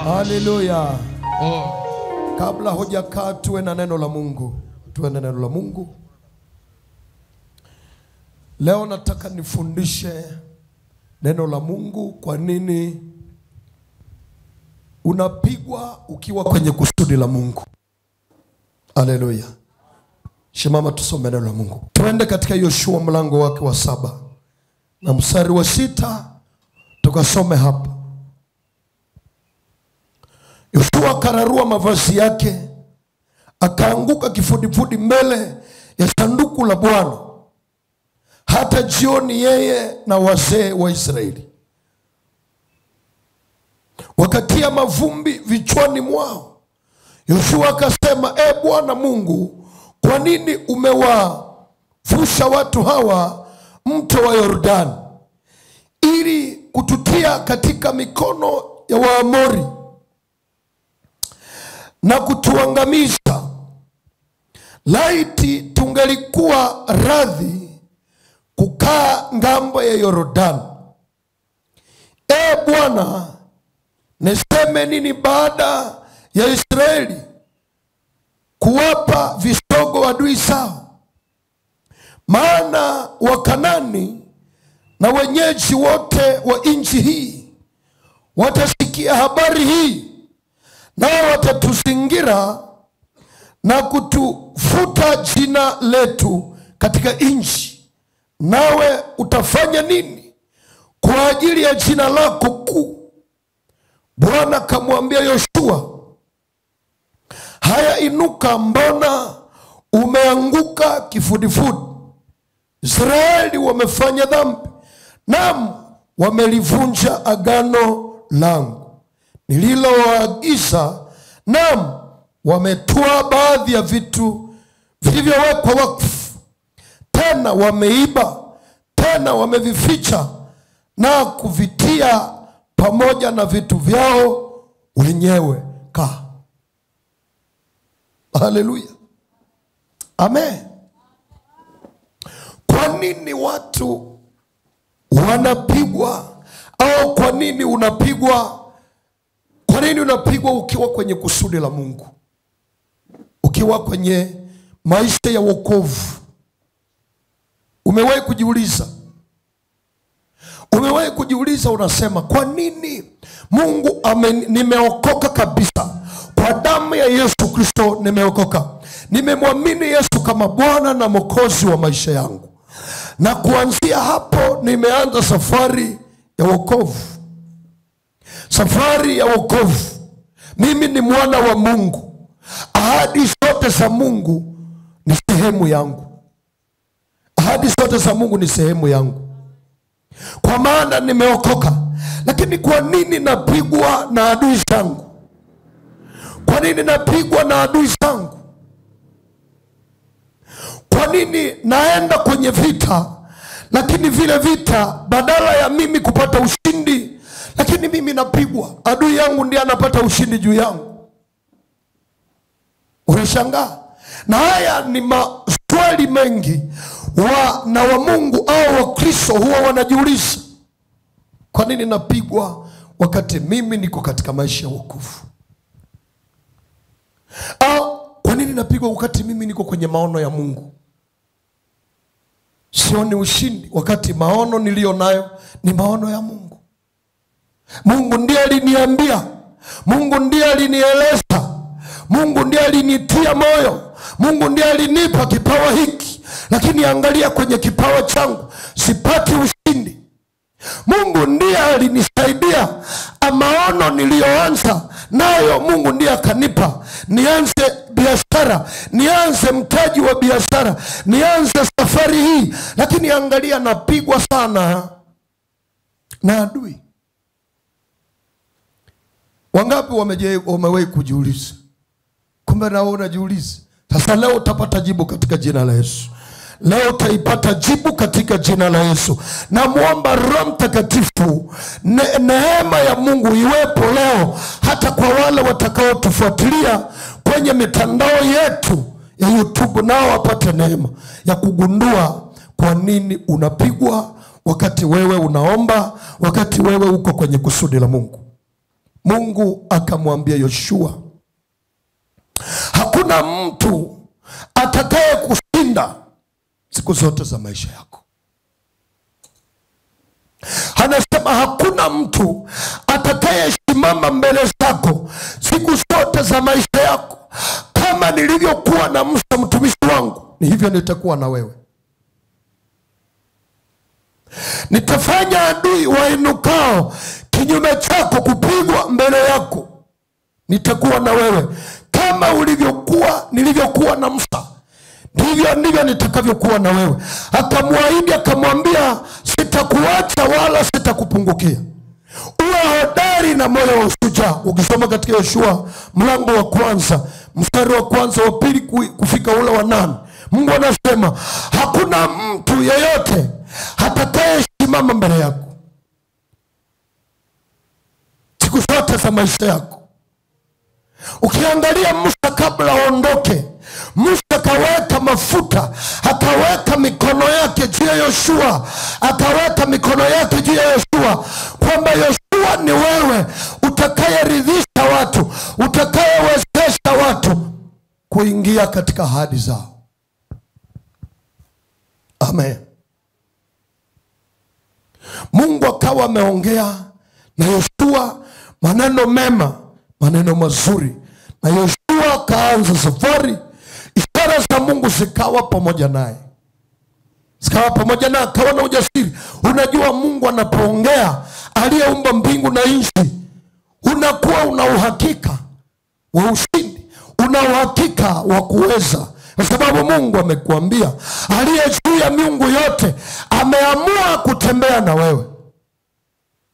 Haleluya. Kabla hujakaa tuwe na neno la Mungu. Tuwe na neno la Mungu. Leo nataka nifundishe neno la Mungu, kwa nini unapigwa ukiwa kwenye kusudi la Mungu. Haleluya. Shimama tusome neno la Mungu. Tuende katika Yoshua mlango wake wa 7 na mstari wa 6 tukasome hapa. Yoshua akararua mavazi yake, akaanguka kifudifudi mbele ya sanduku la Bwana hata jioni, yeye na wazee wa Israeli wakatia mavumbi vichwani mwao. Yoshua akasema, Bwana Mungu, kwa nini umewavusha watu hawa mto wa Yordani ili kututia katika mikono ya Waamori na kutuangamiza? Laiti tungelikuwa radhi kukaa ngambo ya Yordani. Bwana, niseme nini baada ya Israeli kuwapa visogo adui zao? Maana Wakanani na wenyeji wote wa nchi hii watasikia habari hii, nao watatuzingira na kutufuta jina letu katika nchi. Nawe utafanya nini kwa ajili ya jina lako kuu? Bwana akamwambia Yoshua, haya, inuka, mbona umeanguka kifudifudi? Israeli wamefanya dhambi, naam, wamelivunja agano langu nililowaagiza, naam, wametoa baadhi ya vitu vilivyowekwa wakfu. Tena wameiba, tena wamevificha na kuvitia pamoja na vitu vyao wenyewe. Haleluya. Amen. Kwa nini watu wanapigwa? Au kwa nini unapigwa? Kwa nini unapigwa ukiwa kwenye kusudi la Mungu? Ukiwa kwenye maisha ya wokovu. Umewahi kujiuliza? Umewahi kujiuliza, unasema, kwa nini Mungu nimeokoka kabisa kwa damu ya Yesu Kristo, nimeokoka, nimemwamini Yesu kama Bwana na Mwokozi wa maisha yangu, na kuanzia hapo nimeanza safari ya wokovu. Safari ya wokovu. Mimi ni mwana wa Mungu. Ahadi zote za Mungu ni sehemu yangu. Ahadi zote za Mungu ni sehemu yangu, kwa maana nimeokoka. Lakini kwa nini napigwa na adui zangu? Kwa nini napigwa na adui zangu? Kwa nini naenda kwenye vita, lakini vile vita, badala ya mimi kupata ushindi, lakini mimi napigwa? Adui yangu ndiye anapata ushindi juu yangu. Unashangaa? Na haya ni maswali mengi na wa Mungu au wa Kristo huwa wanajiuliza. Kwa nini napigwa wakati mimi niko katika maisha ya wokovu? Au kwa nini napigwa wakati mimi niko kwenye maono ya Mungu? Sioni ushindi wakati maono niliyo nayo ni maono ya Mungu. Mungu ndiye aliniambia, Mungu ndiye alinieleza, Mungu ndiye alinitia moyo, Mungu ndiye alinipa kipawa hiki, lakini angalia kwenye kipawa changu sipati ushindi. Mungu ndiye alinisaidia, maono niliyoanza nayo Mungu ndiye akanipa. Nianze biashara, nianze mtaji wa biashara, nianze safari hii, lakini angalia napigwa sana na adui. Wangapi wamewahi kujiuliza? Kumbe nao unajiuliza. Sasa leo utapata jibu katika jina la Yesu. Leo utaipata jibu katika jina la Yesu. Na muomba Roho Mtakatifu, neema ya Mungu iwepo leo hata kwa wale watakao tufuatilia kwenye mitandao yetu ya YouTube, nao wapate neema ya kugundua kwa nini unapigwa wakati wewe unaomba, wakati wewe uko kwenye kusudi la Mungu. Mungu akamwambia Yoshua, hakuna mtu atakaye kushinda siku zote za maisha yako. Anasema hakuna mtu atakaye simama mbele zako siku zote za maisha yako. Kama nilivyokuwa na Musa mtumishi wangu, ni hivyo nitakuwa na wewe. Nitafanya adui wainukao kinyume chako kupigwa mbele yako. Nitakuwa na wewe kama nilivyokuwa na Musa, ndivyo nitakavyokuwa na wewe. Akamwahidi akamwambia, sitakuacha wala sitakupungukia. Uwe hodari na moyo wa ushujaa. Ukisoma katika Yoshua mlango wa 1 mstari wa 1 wa 2 kufika ule wa 8, Mungu anasema hakuna mtu yeyote atakaye simama mbele yako siku zote za maisha yako. Ukiangalia Musa kabla aondoke, Musa kaweka mafuta, akaweka mikono yake juu ya Yoshua, akaweka mikono yake juu ya Yoshua, kwamba Yoshua, ni wewe utakayeridhisha watu, utakayewezesha watu kuingia katika ahadi zao. Amen. Mungu akawa ameongea na Yoshua maneno mema, maneno mazuri, na Yoshua akaanza safari. Ishara za Mungu zikawa pamoja naye, akawa na ujasiri. Unajua, Mungu anapoongea, aliyeumba mbingu na nchi, unakuwa una uhakika wa ushindi, una uhakika wa kuweza, kwa sababu Mungu amekuambia. Aliye juu ya miungu yote ameamua kutembea na wewe,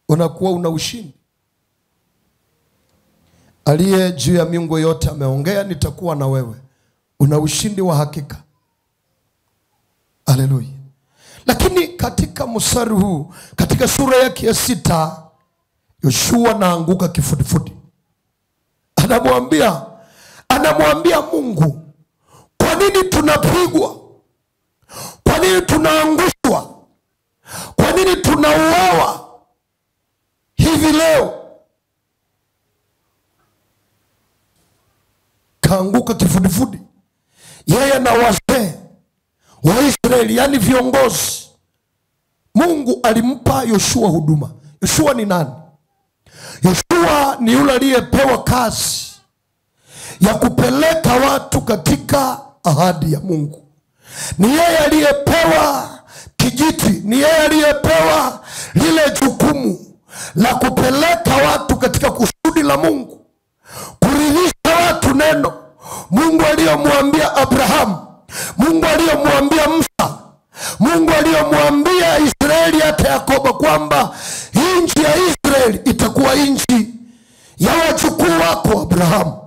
unakuwa una ushindi. Aliye juu ya miungu yote ameongea, nitakuwa na wewe, una ushindi wa hakika. Haleluya. Lakini katika mstari huu, katika sura yake ya 6, Yoshua anaanguka kifudifudi. Anamwambia Mungu, kwa nini tunapigwa? Kwa nini tunaangushwa? Kwa nini tunauawa hivi leo? Kaanguka kifudifudi, yeye na wazee wa Israeli, yani viongozi. Mungu alimpa Yoshua huduma. Yoshua ni nani? Yoshua ni yule aliyepewa kazi ya kupeleka watu katika ahadi ya Mungu. Ni yeye aliyepewa kijiti, ni yeye aliyepewa lile jukumu la kupeleka watu katika kusudi la Mungu, kuridhisha watu neno. Mungu aliyomwambia Abrahamu, Mungu aliyomwambia Musa, Mungu aliyomwambia Israeli hata Yakobo kwamba nchi ya Israeli itakuwa nchi ya wajukuu wako Abrahamu.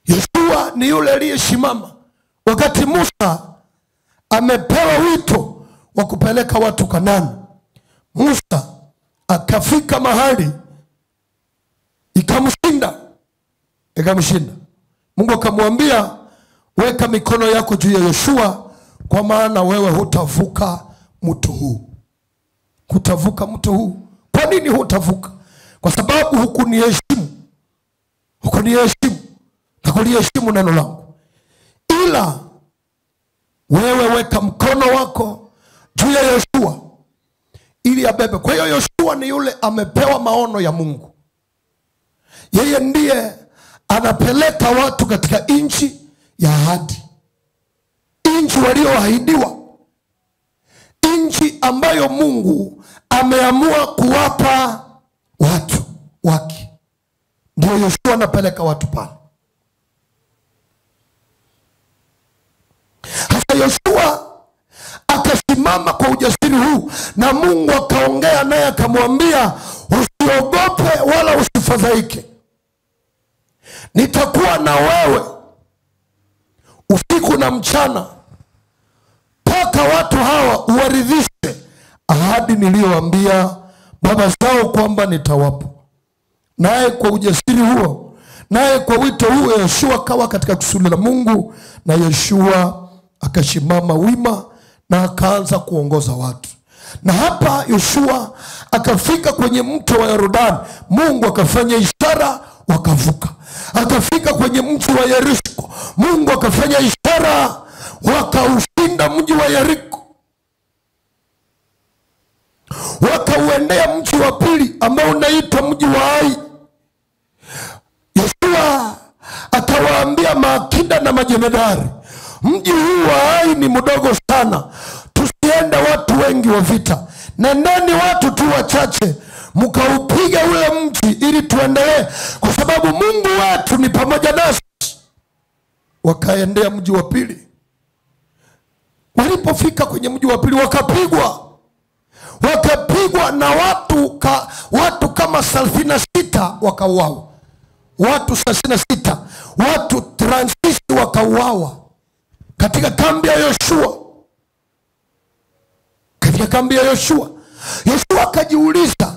Yoshua ni yule aliyesimama wakati Musa amepewa wito wa kupeleka watu Kanaani. Musa akafika mahali ikamshinda. Mungu akamwambia, weka mikono yako juu ya Yoshua, kwa maana wewe hutavuka mto huu. Hutavuka mto huu. Kwa nini hutavuka? Kwa sababu hukuniheshimu na kuliheshimu neno langu. Ila wewe weka mkono wako juu ya Yoshua ili abebe. Kwa hiyo Yoshua ni yule amepewa maono ya Mungu. Yeye ndiye anapeleka watu katika nchi ya ahadi, nchi walioahidiwa, nchi ambayo Mungu ameamua kuwapa watu wake. Ndio Yoshua anapeleka watu pale. Hasa Yoshua akasimama kwa ujasiri huu, na Mungu akaongea naye akamwambia, usiogope wala usifadhaike. Nitakuwa na wewe usiku na mchana, mpaka watu hawa uwaridhishe ahadi niliyowaambia baba zao kwamba nitawapa. Naye kwa ujasiri huo, naye kwa wito huo, Yoshua kawa katika kusudi la Mungu, na Yoshua akasimama wima na akaanza kuongoza watu. Na hapa Yoshua akafika kwenye mto wa Yordani, Mungu akafanya ishara, wakavuka. Akafika kwenye mji wa Yeriko, Mungu akafanya ishara, wakaushinda mji wa Yeriko. Wakauendea mji wa pili ambao unaitwa mji wa Ai. Yoshua akawaambia maakida na majemadari, mji huu wa Ai ni mdogo sana, tusiende watu wengi wa vita, nendeni watu tu wachache mkaupiga ule mji ili tuendelee, kwa sababu Mungu wetu ni pamoja nasi. Wakaendea mji wa pili. Walipofika kwenye mji wa pili wakapigwa na watu kama 36 wakauawa. Watu 36, watu 36 wakauawa katika kambi ya Yoshua. Katika kambi ya Yoshua, Yoshua akajiuliza,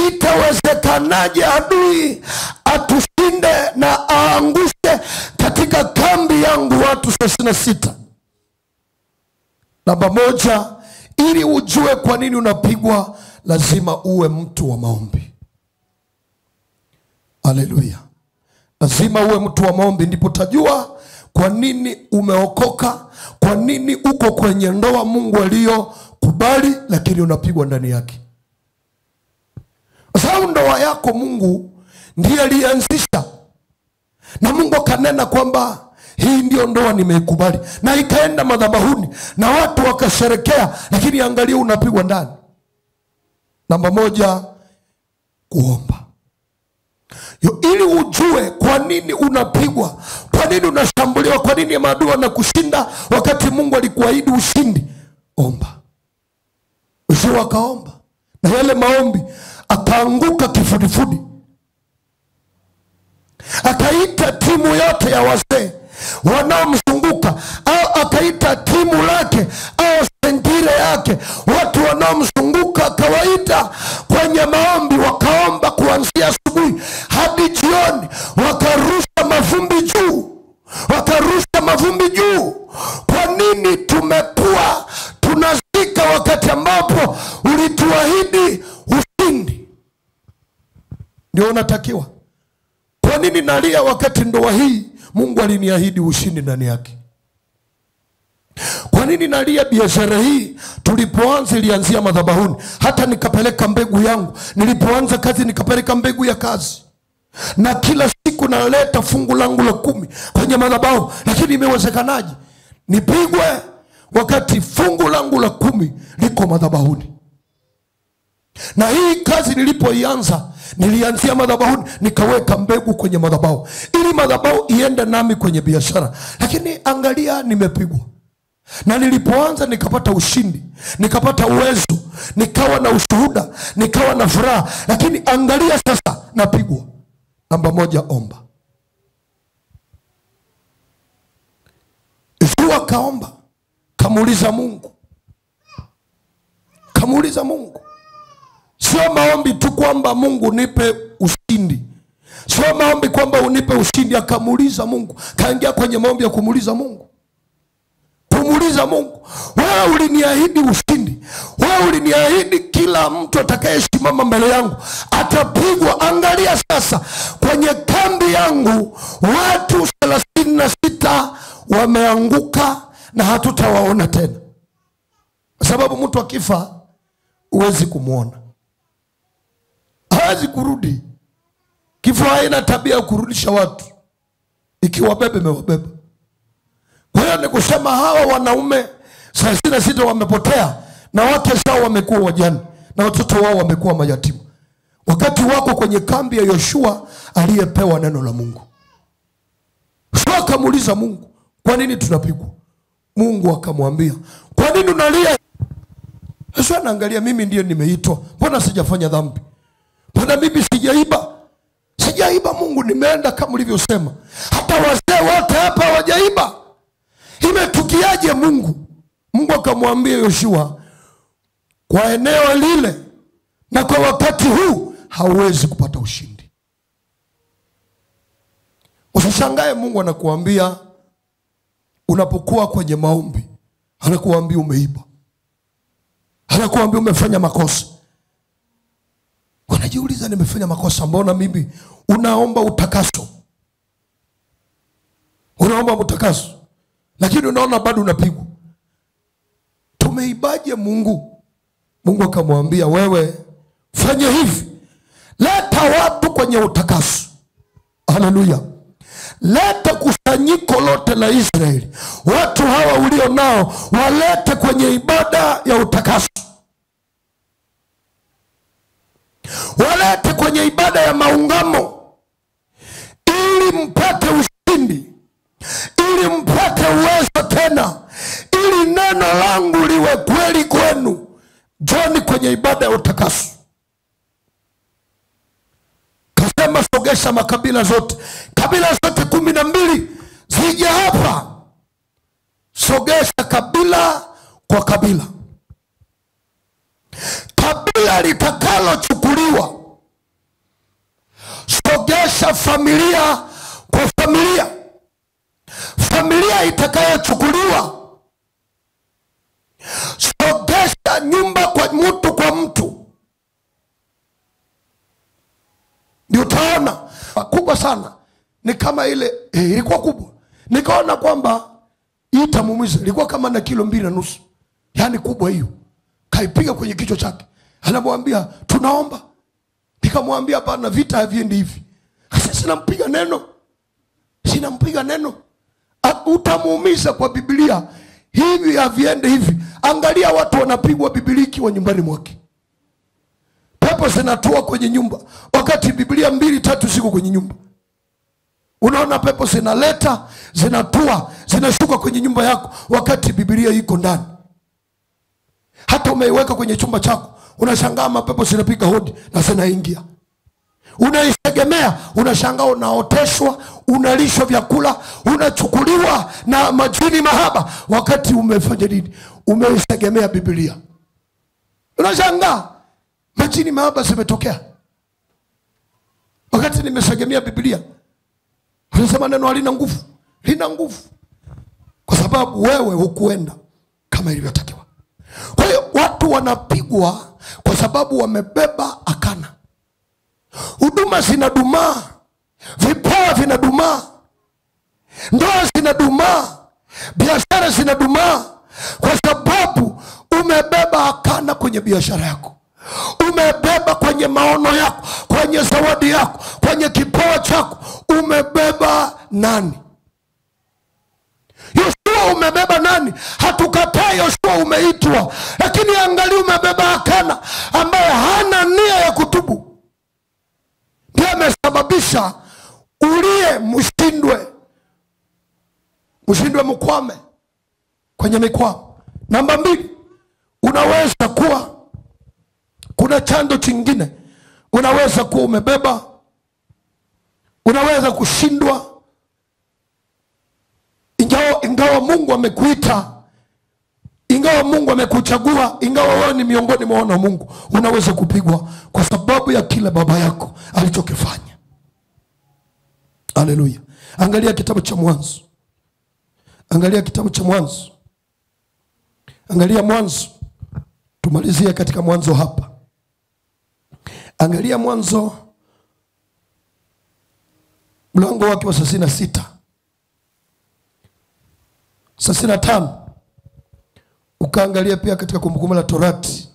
itawezekanaje adui atushinde na aangushe katika kambi yangu watu 36? Namba moja, ili ujue kwa nini unapigwa, lazima uwe mtu wa maombi. Haleluya. Lazima uwe mtu wa maombi, ndipo utajua kwa nini umeokoka, kwa nini uko kwenye ndoa Mungu aliyokubali lakini unapigwa ndani yake. Kwa sababu ndoa yako Mungu ndiye alianzisha, na Mungu kanena kwamba hii ndio ndoa nimeikubali, na ikaenda madhabahuni na watu wakasherekea, lakini angalia unapigwa ndani. Namba moja, kuomba. Ili ujue kwa nini unapigwa, kwa nini unashambuliwa, kwa nini maadui wanakushinda wakati Mungu alikuahidi ushindi, omba. Yoshua akaomba, na yale maombi akaanguka kifudifudi. Akaita timu yote ya wazee wanaomzunguka, au akaita timu lake au sentire yake, watu wanaomzunguka akawaita kwenye maombi. Wakaomba kuanzia asubuhi hadi jioni, wakarusha mavumbi juu, wakarusha mavumbi juu. Kwa nini tumekuwa tunazika wakati ambapo ulituahidi ushindi? Ndio unatakiwa. Kwa nini nalia wakati ndoa hii Mungu aliniahidi ushindi ndani yake? Kwa nini nalia biashara hii tulipoanza ilianzia madhabahuni, hata nikapeleka mbegu yangu, nilipoanza kazi nikapeleka mbegu ya kazi, na kila siku naleta fungu langu la 10 kwenye madhabahu, lakini imewezekanaje nipigwe wakati fungu langu la 10 liko madhabahuni? Na hii kazi nilipoianza nilianzia madhabahuni, nikaweka mbegu kwenye madhabahu ili madhabahu iende nami kwenye biashara, lakini angalia nimepigwa. Na nilipoanza nikapata ushindi, nikapata uwezo, nikawa na ushuhuda, nikawa na furaha, lakini angalia sasa napigwa. Namba moja, omba. Yoshua kaomba, kamuuliza Mungu. Kamuuliza Mungu. Sio maombi tu kwamba Mungu nipe ushindi, sio maombi kwamba unipe ushindi. Akamuuliza Mungu, kaingia kwenye maombi ya kumuuliza Mungu. Kumuuliza Mungu, wewe uliniahidi ushindi, wewe uliniahidi kila mtu atakayesimama mbele yangu atapigwa. Angalia sasa kwenye kambi yangu watu 36 wameanguka na hatutawaona tena. Sababu mtu akifa huwezi kumuona, hawezi kurudi. Kifo haina tabia ya kurudisha watu, ikiwabebe mewabeba. Kwa hiyo ni kusema hawa wanaume 36 wamepotea, na wake zao wamekuwa wajane, na watoto wao wamekuwa mayatima, wakati wako kwenye kambi ya Yoshua aliyepewa neno la Mungu. Yoshua akamuuliza Mungu, kwa nini tunapigwa? Mungu akamwambia, kwa nini unalia? Yoshua anaangalia, mimi ndiye nimeitwa, mbona sijafanya dhambi? Mbona mimi sijaiba? Sijaiba Mungu, nimeenda kama ulivyosema. Hata wazee wote hapa hawajaiba. Imetukiaje Mungu? Mungu akamwambia Yoshua, kwa eneo lile na kwa wakati huu hauwezi kupata ushindi. Usishangae Mungu anakuambia unapokuwa kwenye maombi, anakuambia umeiba. anakuambia umefanya makosa. Wanajiuliza, nimefanya makosa, mbona mimi? Unaomba utakaso, unaomba utakaso, lakini unaona bado unapigwa. Tumeibaje Mungu? Mungu akamwambia, wewe fanya hivi, leta watu kwenye utakaso. Haleluya. Leta kusanyiko lote la Israeli, watu hawa ulio nao walete kwenye ibada ya utakaso, walete kwenye ibada ya maungamo, ili mpate ushindi, ili mpate uwezo tena, ili neno langu liwe kweli kwenu. Njoni kwenye ibada ya utakaso. Kasema, sogesha makabila zote, kabila zote 12 zije hapa. Sogesha kabila kwa kabila. Kabila litakalo chukuliwa, sogesha familia kwa familia. Familia itakayochukuliwa, sogesha nyumba kwa mtu kwa mtu. Ndio utaona kubwa sana. Ni kama ile ilikuwa kubwa, nikaona kwamba itamuumiza. Ilikuwa kama na kilo 2.5, yani kubwa hiyo. Kaipiga kwenye kichwa chake, anamwambia tunaomba. Nikamwambia hapana, vita haviendi hivi. Sasa sinampiga neno, utamuumiza kwa Biblia. Hivi haviende hivi. Angalia watu wanapigwa Biblia wa nyumbani mwake. Pepo zinatua kwenye nyumba wakati Biblia 2-3 ziko kwenye nyumba. Unaona pepo zinaleta, zinatua, zinashuka kwenye nyumba yako wakati Biblia iko ndani. Hata umeiweka kwenye chumba chako, unashangaa mapepo zinapiga hodi na zinaingia. Unaisegemea, unashangaa unaoteshwa, unalishwa vyakula, unachukuliwa na majini mahaba wakati umefanya nini? Umeisegemea Biblia. Unashangaa majini mahaba zimetokea wakati nimesegemea Biblia. Unasema neno halina nguvu. Lina nguvu kwa sababu wewe hukuenda kama ilivyotakiwa. Kwa hiyo watu wanapigwa kwa sababu wamebeba akana. Huduma zinadumaa, vipawa vinadumaa, ndoa zinadumaa, biashara zinadumaa, kwa sababu umebeba akana kwenye biashara yako. Umebeba kwenye maono yako, kwenye zawadi yako, kwenye kipawa chako. Umebeba nani? Yoshua umebeba nani? Hatukatai Yoshua umeitwa, lakini angalia umebeba akana ambaye hana nia ya kutubu. Ndiye amesababisha ulie mshindwe mkwame kwenye mikwamo. Namba 2, unaweza kuwa kuna chanzo chingine. Unaweza kuwa umebeba, unaweza kushindwa. Ingawa Mungu amekuita, ingawa Mungu amekuchagua, ingawa wewe ni miongoni mwa wana wa Mungu, unaweza kupigwa kwa sababu ya kile baba yako alichokifanya. Haleluya. Angalia kitabu cha Mwanzo. Angalia kitabu cha Mwanzo. Angalia Mwanzo. Tumalizie katika Mwanzo hapa. Angalia Mwanzo mlango wake wa 66. 65. Ukaangalia pia katika Kumbukumbu la Torati.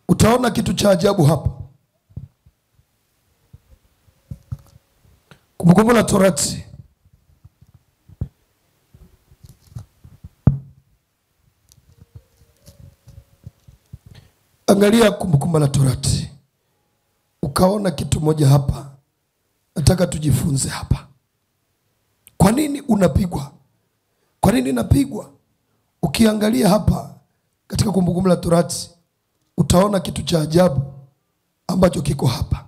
Utaona kitu cha ajabu hapa. Kumbukumbu la Torati. Angalia Kumbukumbu la Torati. Ukaona kitu moja hapa. Nataka tujifunze hapa. Kwa nini unapigwa? Kwa nini napigwa? Ukiangalia hapa katika Kumbukumbu la Torati, utaona kitu cha ajabu ambacho kiko hapa.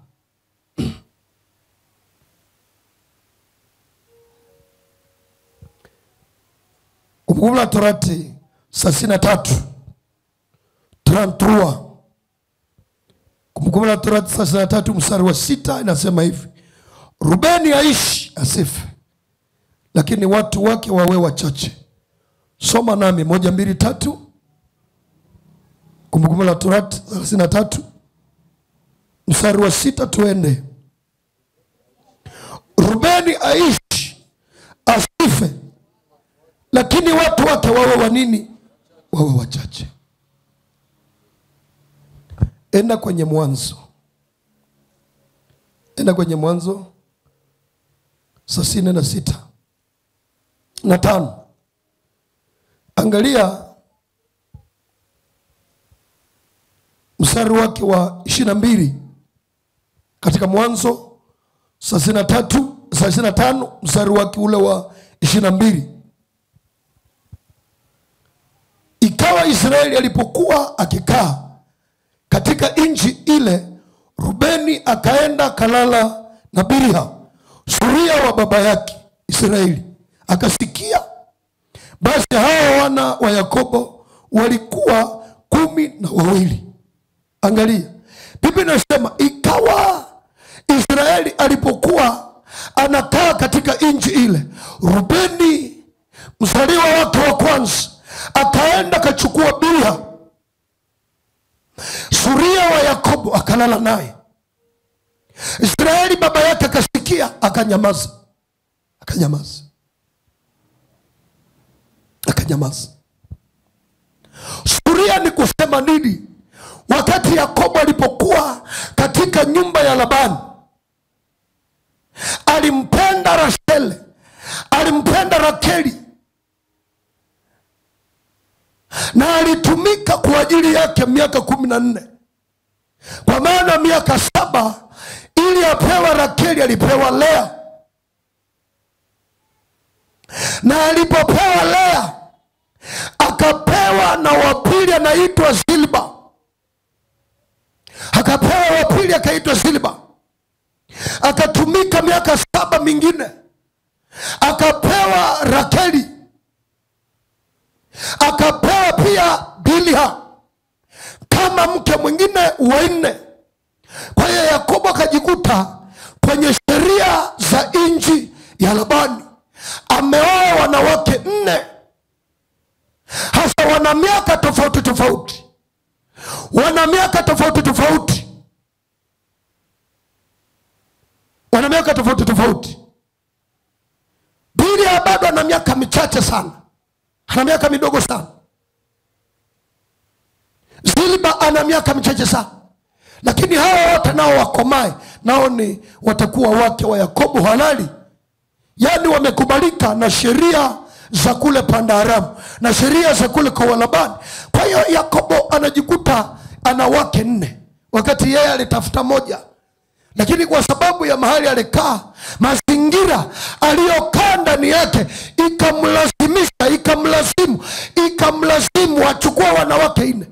Kumbukumbu la Torati 63. Kumbukumbu la Torati 63 mstari wa 6 inasema hivi: Rubeni aishi asife, lakini watu wake wawe wachache. Soma nami 1, 2, 3. Kumbukumbu la Torati 33 mstari wa 6 tuende. Rubeni aishi asife, lakini watu wake wawe wanini? Wawe wachache. Enda kwenye Mwanzo. Enda kwenye Mwanzo 36:5. Angalia mstari wake wa 22 katika Mwanzo 35 mstari wake ule wa 22. Ikawa Israeli alipokuwa akikaa katika nchi ile, Rubeni akaenda kalala na Bilha, suria wa baba yake Israeli, akasikia. Basi hao wana wa Yakobo walikuwa 12. Angalia, Biblia inasema ikawa Israeli alipokuwa anakaa katika nchi ile, Rubeni mzaliwa wake wa kwanza akaenda kachukua Bilha, suria wa Yakobo, akalala naye. Israeli baba yake akasikia, akanyamaza. Suria ni kusema nini? Wakati Yakobo alipokuwa katika nyumba ya Labani, alimpenda Rasheli, alimpenda Rakeli, na alitumika kwa ajili yake miaka 14. Kwa maana miaka 7 ili apewa Rakeli alipewa Lea, na alipopewa Lea akapewa na wapili anaitwa Zilpa. Akapewa wapili akaitwa Zilpa, akatumika miaka 7 mingine. Akapewa Rakeli, akapewa pia Bilha kama mke mwingine wa 4. Kwa hiyo Yakobo akajikuta kwenye sheria za nchi ya Labani ameoa wanawake 4, hasa wana miaka tofauti tofauti. Bilha bado ana miaka michache sana, ana miaka midogo sana. Zilpa ana miaka michache sana. Lakini hawa wote nao wakomae, nao ni watakuwa wake wa Yakobo halali. Yani wamekubalika na sheria za kule Pandaramu na sheria za kule kwa Labani. Kwa hiyo Yakobo anajikuta ana wake 4, wakati yeye alitafuta moja. Lakini kwa sababu ya mahali alikaa, mazingira aliyokaa ndani yake, ikamlazimu achukua wanawake 4.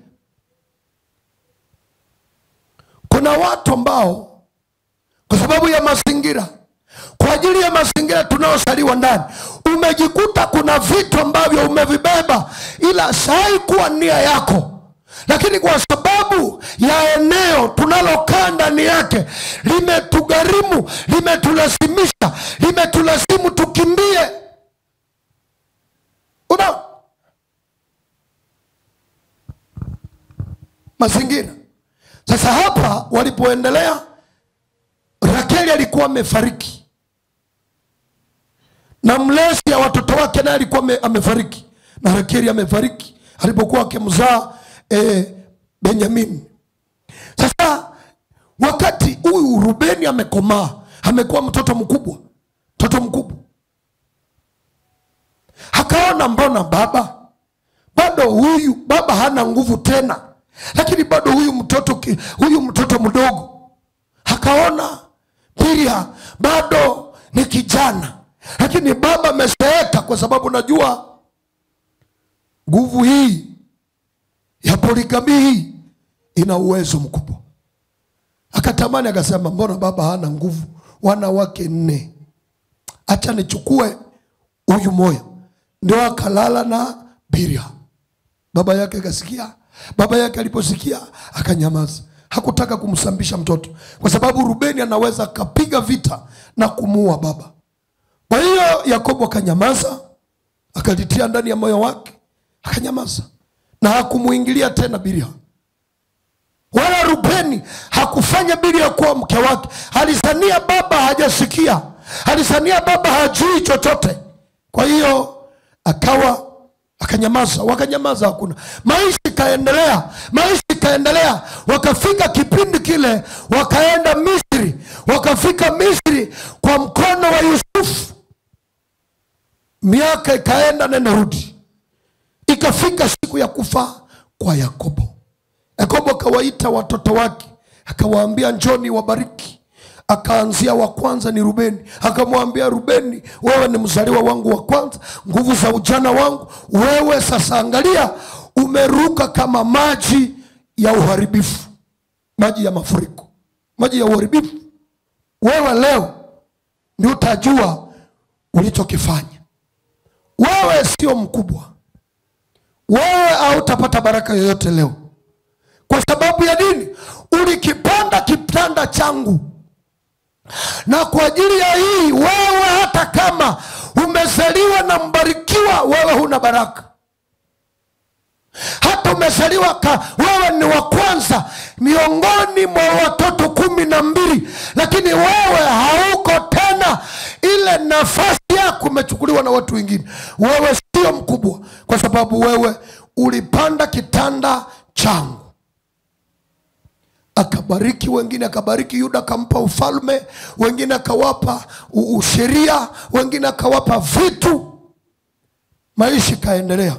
Kuna watu ambao kwa sababu ya mazingira, kwa ajili ya mazingira tunaosaliwa ndani, umejikuta kuna vitu ambavyo umevibeba ila haikuwa nia yako. Lakini kwa sababu ya eneo tunalokaa ndani yake, limetugharimu, limetulazimu tukimbie. Mazingira. Sasa hapa walipoendelea, Rakeli alikuwa amefariki, na mlezi ya watoto wake naye alikuwa amefariki. Na Rakeli amefariki alipokuwa akimzaa Benjamin. Sasa wakati huyu Rubeni amekomaa, amekuwa mtoto mkubwa, akaona mbona huyu baba hana nguvu tena, lakini bado huyu mtoto mdogo. Akaona Bilha bado ni kijana, lakini baba amezeeka, kwa sababu najua nguvu hii ya poligami hii ina uwezo mkubwa. Akatamani, akasema mbona baba hana nguvu, wanawake 4, acha nichukue huyu moyo. Ndio akalala na Bilha. Baba yake akasikia. Baba yake aliposikia akanyamaza, hakutaka kumsambisha mtoto, kwa sababu Rubeni anaweza kapiga vita na kumuua baba. Kwa hiyo Yakobo akanyamaza, akalitia ndani ya moyo wake, akanyamaza na hakumuingilia tena Bilha. Wala Rubeni hakufanya bidii ya kuwa mke wake. Alizania baba hajasikia, alizania baba hajui chochote. Kwa hiyo akanyamaza, wakanyamaza, hakuna. Maisha ikaendelea, wakafika kipindi kile wakaenda Misri. Wakafika Misri kwa mkono wa Yusufu. Miaka ikaenda nenda rudi, ikafika siku ya kufa kwa Yakobo. Yakobo akawaita watoto wake, akawaambia njoni wabariki. Akaanzia wa kwanza ni Rubeni. Akamwambia Rubeni, wewe ni mzaliwa wangu wa kwanza, nguvu za ujana wangu. Wewe sasa angalia, umeruka kama maji ya uharibifu, maji ya mafuriko, maji ya uharibifu. Wewe leo ndio utajua ulichokifanya. Wewe sio mkubwa, wewe hautapata baraka yoyote leo. Kwa sababu ya nini? Ulikipanda kitanda changu. Na kwa ajili ya hii, wewe hata kama umezaliwa na mbarikiwa, wewe huna baraka. Hata umezaliwa wewe ni wa kwanza miongoni mwa watoto 12, lakini wewe hauko tena. Ile nafasi yako imechukuliwa na watu wengine. Wewe sio mkubwa kwa sababu wewe ulipanda kitanda changu. Akabariki wengine, akabariki Yuda, akampa ufalme, wengine akawapa sheria, wengine akawapa vitu. Maisha kaendelea.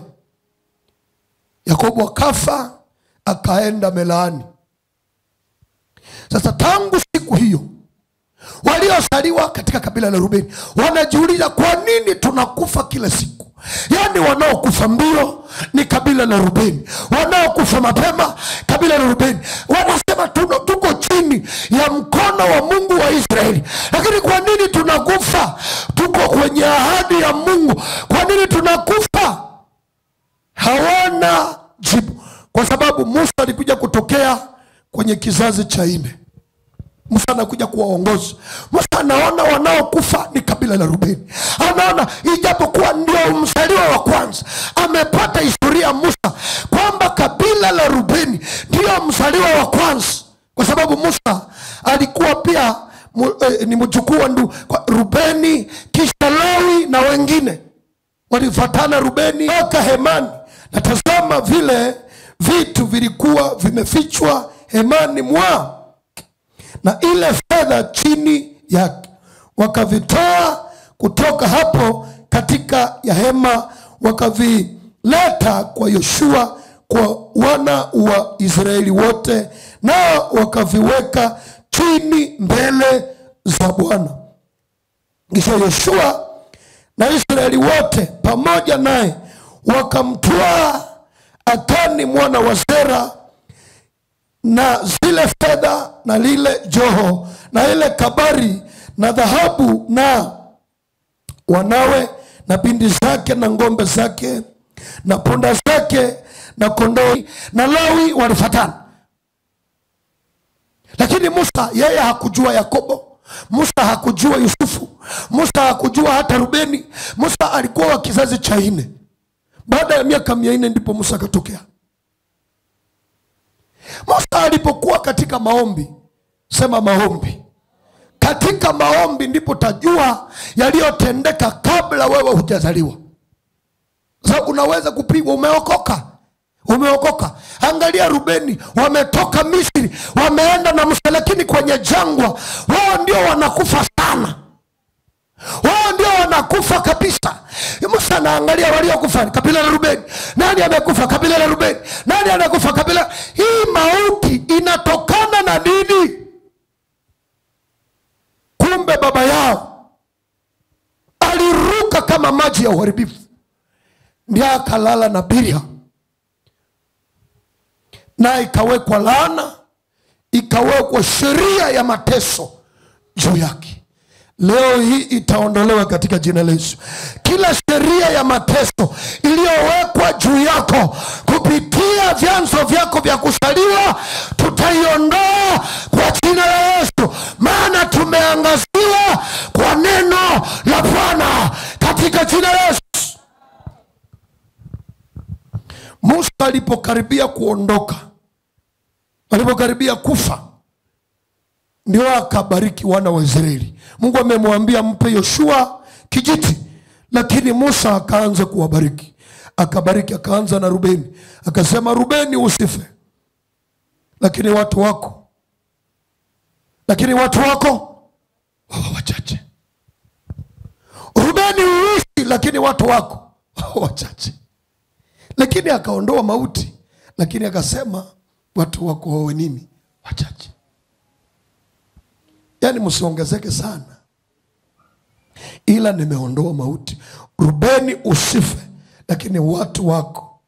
Yakobo akafa, akaenda melaani. Sasa tangu siku hiyo, waliozaliwa katika kabila la Rubeni wanajiuliza, kwa nini tunakufa kila siku? Yaani wanaokufa mbio ni kabila la Rubeni, wanaokufa mapema kabila la Rubeni. Wanasema tuko chini ya mkono wa Mungu wa Israeli, lakini kwa nini tunakufa? Tuko kwenye ahadi ya Mungu, kwa nini tunakufa? Hawana jibu. Kwa sababu Musa alikuja kutokea kwenye kizazi cha 4. Musa anakuja kuwaongoza. Musa anaona wanaokufa ni kabila la Rubeni. Anaona ijapokuwa ndio mzaliwa wa kwanza, amepata historia Musa kwamba kabila la Rubeni ndio mzaliwa wa kwanza. Kwa sababu Musa alikuwa pia ni mjukuu wa Rubeni, kisha Lawi na wengine. Walifuatana Rubeni mpaka hemani. Na tazama vile vitu vilikuwa vimefichwa hemani mwao, na ile fedha chini yake. Wakavitoa kutoka hapo katika ya hema, wakavileta kwa Yoshua kwa wana wa Israeli wote, nao wakaviweka chini mbele za Bwana. Kisha Yoshua na Israeli wote pamoja naye wakamtoa Akani mwana wa Zera na zile fedha na lile joho na ile kabari na dhahabu na wanawe na binti zake na ngombe zake na punda zake na kondoo. Na Lawi walifuatana. Lakini Musa yeye hakujua Yakobo, Musa hakujua Yusufu, Musa hakujua hata Rubeni. Musa alikuwa wa kizazi cha 4. Baada ya miaka 400 ndipo Musa akatokea. Musa alipokuwa katika maombi, sema maombi. Katika maombi ndipo tajua yaliyotendeka kabla wewe hujazaliwa. Sasa unaweza kupigwa umeokoka. Angalia Rubeni, wametoka Misri, wameenda na Musa, lakini kwenye jangwa wao ndio wanakufa sana. Wao ndio wanakufa kabisa. Musa anaangalia waliokufa kabila la Rubeni. Nani amekufa? Kabila la Rubeni. Nani anakufa? Kabila. Hii mauti inatokana na nini? Kumbe baba yao aliruka kama maji ya uharibifu, ndiye akalala na Biria, na ikawekwa laana, ikawekwa sheria ya mateso juu yake. Leo hii itaondolewa katika jina la Yesu. Kila sheria ya mateso iliyowekwa juu yako kupitia vyanzo vyako vya kusaliwa, tutaiondoa kwa jina la Yesu. Maana tumeangaziwa kwa neno la Bwana katika jina la Yesu. Musa alipokaribia kuondoka, walipokaribia kufa, ndio akabariki wana wa Israeli. Mungu amemwambia mpe Yoshua kijiti, lakini Musa akaanza kuwabariki. Akabariki, akaanza na Rubeni. Akasema, Rubeni usife, lakini watu wako wawe wachache. Rubeni uishi, lakini watu wako wawe wachache. Lakini akaondoa mauti, lakini akasema watu wako wawe nini? Wachache. Yani msiongezeke sana, ila nimeondoa mauti. Rubeni usife, lakini watu wako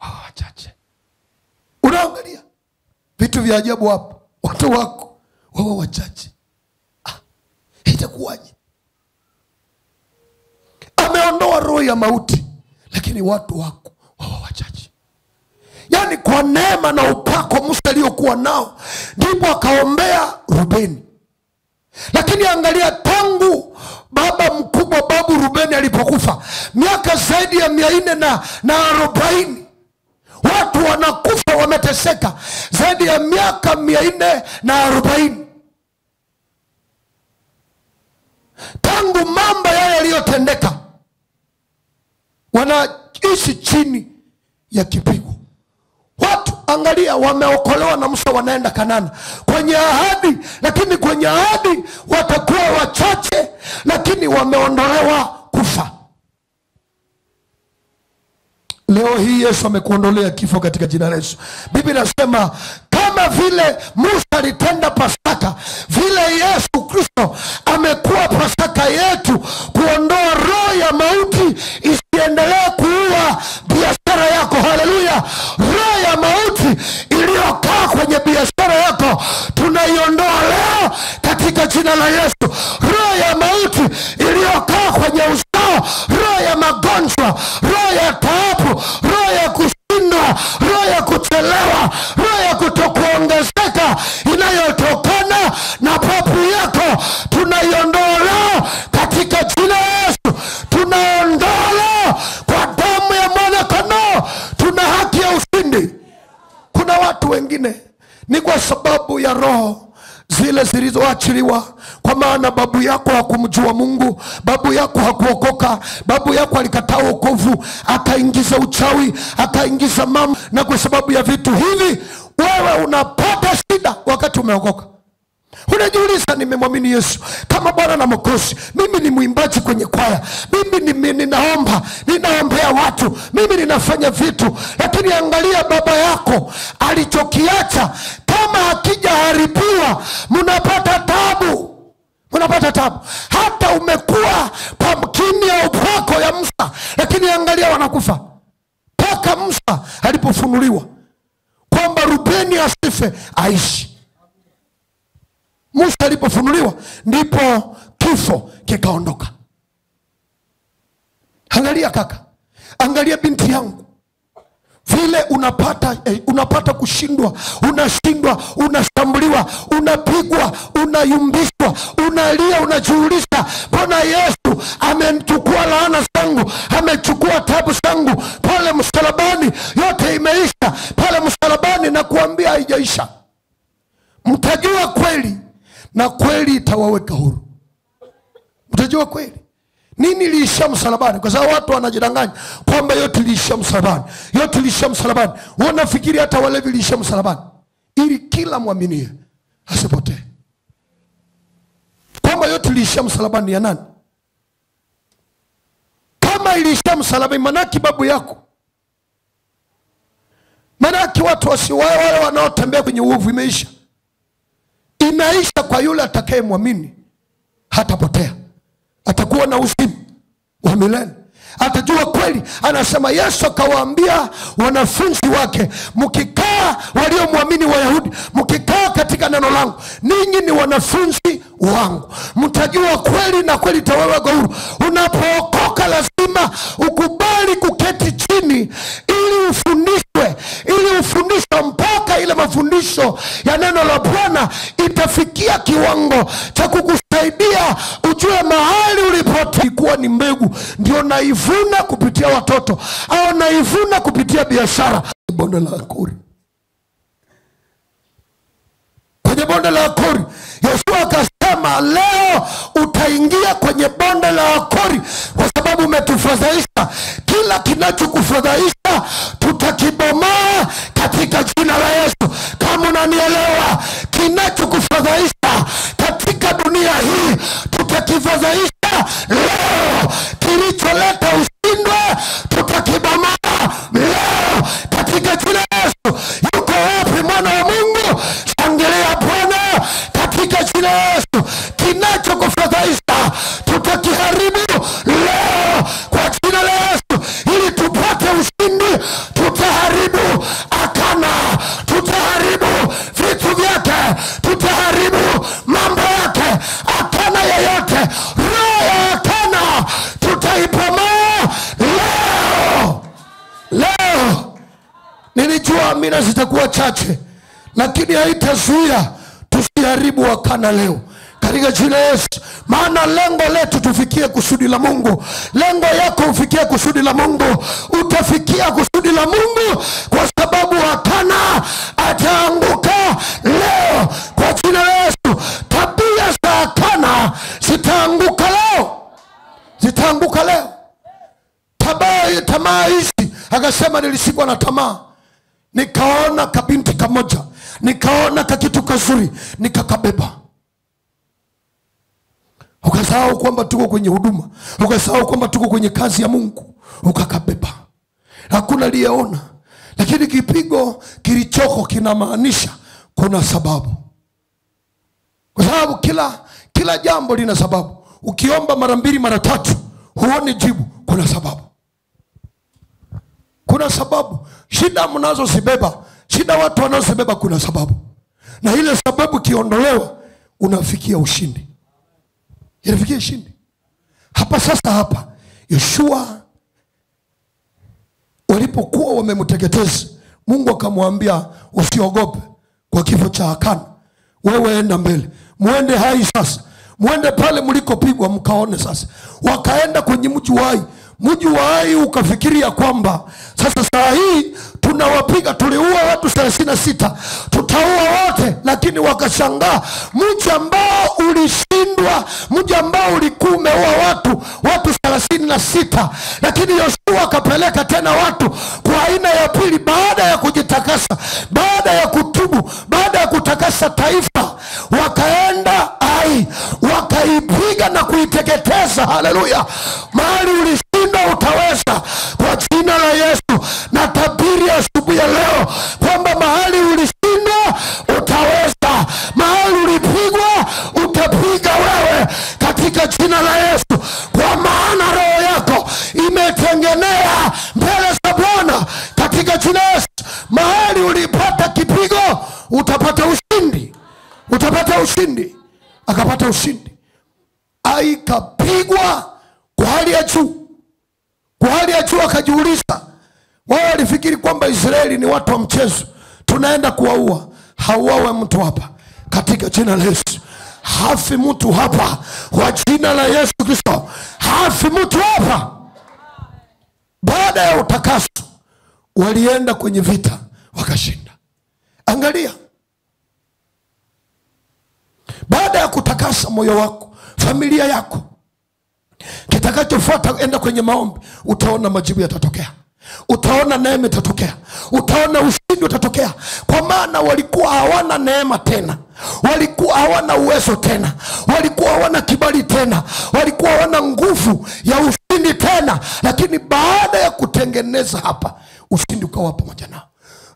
wawe wachache. Unaangalia vitu vya ajabu hapo. Watu wako wawe wachache. Itakuwaje? Ameondoa roho ya mauti, lakini watu wako wawe wachache. Yani kwa neema na upako Musa aliyokuwa nao, ndipo akaombea Rubeni. Lakini angalia, tangu baba mkubwa babu Rubeni alipokufa, miaka zaidi ya 440, watu wanakufa, wameteseka zaidi ya miaka 440. Tangu mambo yale yaliyotendeka, wanaishi chini ya kipigo. Watu angalia, wameokolewa na Musa, wanaenda Kanaani kwenye ahadi, lakini kwenye ahadi watakuwa wachache, lakini wameondolewa kufa. Leo hii Yesu amekuondolea kifo katika jina la Yesu. Biblia inasema kama vile Musa alitenda Pasaka, vile Yesu Kristo amekuwa Pasaka yetu, kuondoa roho ya mauti isiendelee kuua biashara yako. Haleluya! Roho ya mauti iliyokaa kwenye biashara yako tunaiondoa leo katika jina la Yesu. Roho ya mauti iliyokaa kwenye uzao, roho ya magonjwa, roho ya taabu, roho ya kushindwa, roho ya kuchelewa, roho ya kutokuongezeka inayotokana na papu yako, tunaiondoa leo katika jina la Yesu. Tunaondoa leo kwa damu ya mwana-kondoo. Tuna haki ya ushindi. Kuna watu wengine ni kwa sababu ya roho zile zilizoachiliwa, kwa maana babu yako hakumjua Mungu, babu yako hakuokoka, babu yako alikataa wokovu, akaingiza uchawi, akaingiza mambo, na kwa sababu ya vitu hivi wewe unapata shida wakati umeokoka. Unajiuliza, nimemwamini Yesu kama Bwana na Mwokozi, mimi ni mwimbaji kwenye kwaya, mimi ninaombea watu, mimi ninafanya vitu, lakini angalia baba yako alichokiacha. Kama hakijaharibiwa, mnapata tabu. Hata umekuwa pamkini ya upako ya Musa, lakini angalia wanakufa. Paka Musa alipofunuliwa kwamba Rubeni asife, aishi. Musa alipofunuliwa, ndipo kifo kikaondoka. Angalia kaka, angalia binti yangu, vile unapata kushindwa, unashindwa, unashambuliwa, unapigwa, unayumbishwa, unalia, unajiuliza, mbona Yesu amenichukua laana zangu, amechukua tabu zangu pale msalabani? Yote imeisha pale msalabani, na kuambia haijaisha. Mtajua kweli, na kweli itawaweka huru. Mtajua kweli nini liisha msalabani, kwa sababu watu wanajidanganya kwamba yote liisha msalabani, yote liisha msalabani. Wanafikiri hata walevi liisha msalabani, ili kila muaminie asipotee. Kwamba yote liisha msalabani ya nani? Kama iliisha msalabani, manaki babu yako, manaki watu wale wanaotembea kwenye uovu, imeisha. Inaisha kwa yule atakaye muamini, hatapotea, atakuwa na uzima wa milele, atajua kweli. Anasema Yesu akawaambia wanafunzi wake, mkikaa, waliomwamini Wayahudi, mkikaa katika neno langu, ninyi ni wanafunzi wangu, mtajua kweli na kweli itawaweka huru. Unapookoka lazima ukubali kuketi chini ili ufundishwe mpaka ile mafundisho ya neno la Bwana itafikia kiwango cha kukusaidia ujue mahali ulipotoka. Kuwa ni mbegu, ndio naivuna kupitia watoto, au naivuna kupitia biashara. Bonde la Akori, bonde la Akori. Yoshua akasema, leo utaingia kwenye bonde la Akori kwa sababu umetufadhaisha. Kila kinachokufadhaisha tutakibomoa katika jina la Yesu. Kama unanielewa, kinachokufadhaisha katika dunia hii tutakifadhaisha leo. Kilicholeta ushindwe tutakibomoa leo katika jina la Yesu. Yuko wapi mwana wa Mungu? Shangilia Bwana katika jina la Yesu. Kinachokufadhaisha tutakiharibu leo kwa jina la Yesu, ili tupate ushindi. Tutaharibu Akana, tutaharibu vitu vyake, tutaharibu mambo yake. Akana yeyote, roho ya Akana tutaipomoa leo. Leo nilijua amina zitakuwa chache, lakini haitazuia tusiharibu Akana leo katika jina Yesu. Maana lengo letu tufikie kusudi la Mungu. Lengo yako ufikie kusudi la Mungu, utafikia kusudi la Mungu, kwa sababu Akana ataanguka leo kwa jina la Yesu. Tabia za Akana zitaanguka leo, zitaanguka leo. Tamaa hizi, akasema nilishikwa na tamaa, nikaona kabinti kamoja, nikaona kakitu kazuri, nikakabeba. Ukasahau kwamba tuko kwenye huduma, ukasahau kwamba tuko kwenye kazi ya Mungu, ukakabeba. Hakuna aliyeona, lakini kipigo kilichoko kinamaanisha kuna sababu. Kwa sababu kila jambo lina sababu. Ukiomba mara 2 mara 3 huoni jibu, kuna sababu. Kuna sababu. Shida mnazozibeba, shida watu wanazobeba, kuna sababu. Na ile sababu kiondolewa, unafikia ushindi. Inafikia ushindi. Hapa sasa, hapa Yoshua walipokuwa wamemteketeza, Mungu akamwambia usiogope kwa kifo cha Akana. Wewe enda mbele. Muende Hai sasa. Muende pale mlikopigwa mkaone sasa. Wakaenda kwenye mji wa Hai. Mji wa Hai ukafikiria kwamba sasa saa hii tunawapiga, tuliua watu 36, tutaua wote. Lakini wakashangaa, mji ambao ulishindwa, mji ambao ulikuwa umeua watu 36, lakini Yoshua akapeleka tena watu kwa aina ya pili, baada ya kujitakasa, baada ya kutubu, baada ya kutakasa taifa. Wakaenda Hai, wakaipiga na kuiteketeza. Haleluya. Mahali ulishindwa utaweza kwa jina la Yesu. Na tabiri asubuhi ya leo kwamba mahali ulishindwa utaweza, mahali ulipigwa utapiga wewe katika jina la Yesu. Kwa maana roho yako imetengenea mbele za Bwana katika jina la Yesu. Mahali ulipata kipigo utapata ushindi, utapata ushindi. Akapata ushindi. Aikapigwa kwa hali ya juu, kwa hali ya juu. Akajiuliza, wao walifikiri kwamba Israeli ni watu wa mchezo, tunaenda kuwaua. Hauawe mtu hapa katika jina la Yesu. Hafi mtu hapa kwa jina la Yesu Kristo. Hafi mtu hapa. Baada ya utakaso walienda kwenye vita wakashinda. Angalia, baada ya kutakasa moyo wako, familia yako, kitakachofuata enda kwenye maombi. Utaona majibu yatatokea, utaona neema itatokea, utaona ushindi utatokea. Kwa maana walikuwa hawana neema tena, walikuwa hawana uwezo tena, walikuwa hawana kibali tena, walikuwa hawana nguvu ya ushindi tena. Lakini baada ya kutengeneza hapa, ushindi ukawa pamoja nao.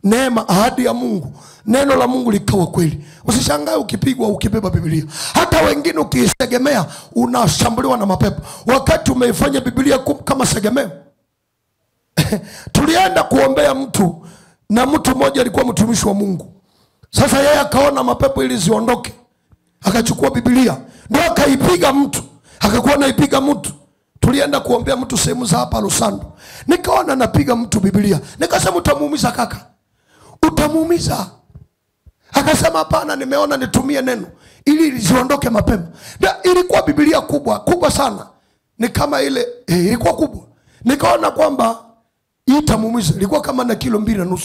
Neema, ahadi ya Mungu, neno la Mungu likawa kweli. Usishangae ukipigwa ukibeba Biblia. Hata wengine ukisegemea unashambuliwa na mapepo, wakati umeifanya Biblia kama segemeo. Tulienda kuombea mtu, na mtu mmoja alikuwa mtumishi wa Mungu. Sasa yeye akaona mapepo ili ziondoke, akachukua Biblia ndio akaipiga mtu, akakuwa anaipiga mtu. Tulienda kuombea mtu sehemu za hapa Lusando, nikaona napiga mtu Biblia. Nikasema utamuumiza kaka, utamuumiza. Akasema hapana, nimeona nitumie neno ili ziondoke mapema. Na ilikuwa Biblia kubwa sana, ni kama ile ilikuwa kubwa. Nikaona kwamba itamuumiza. Ilikuwa kama na 2.5 kilo,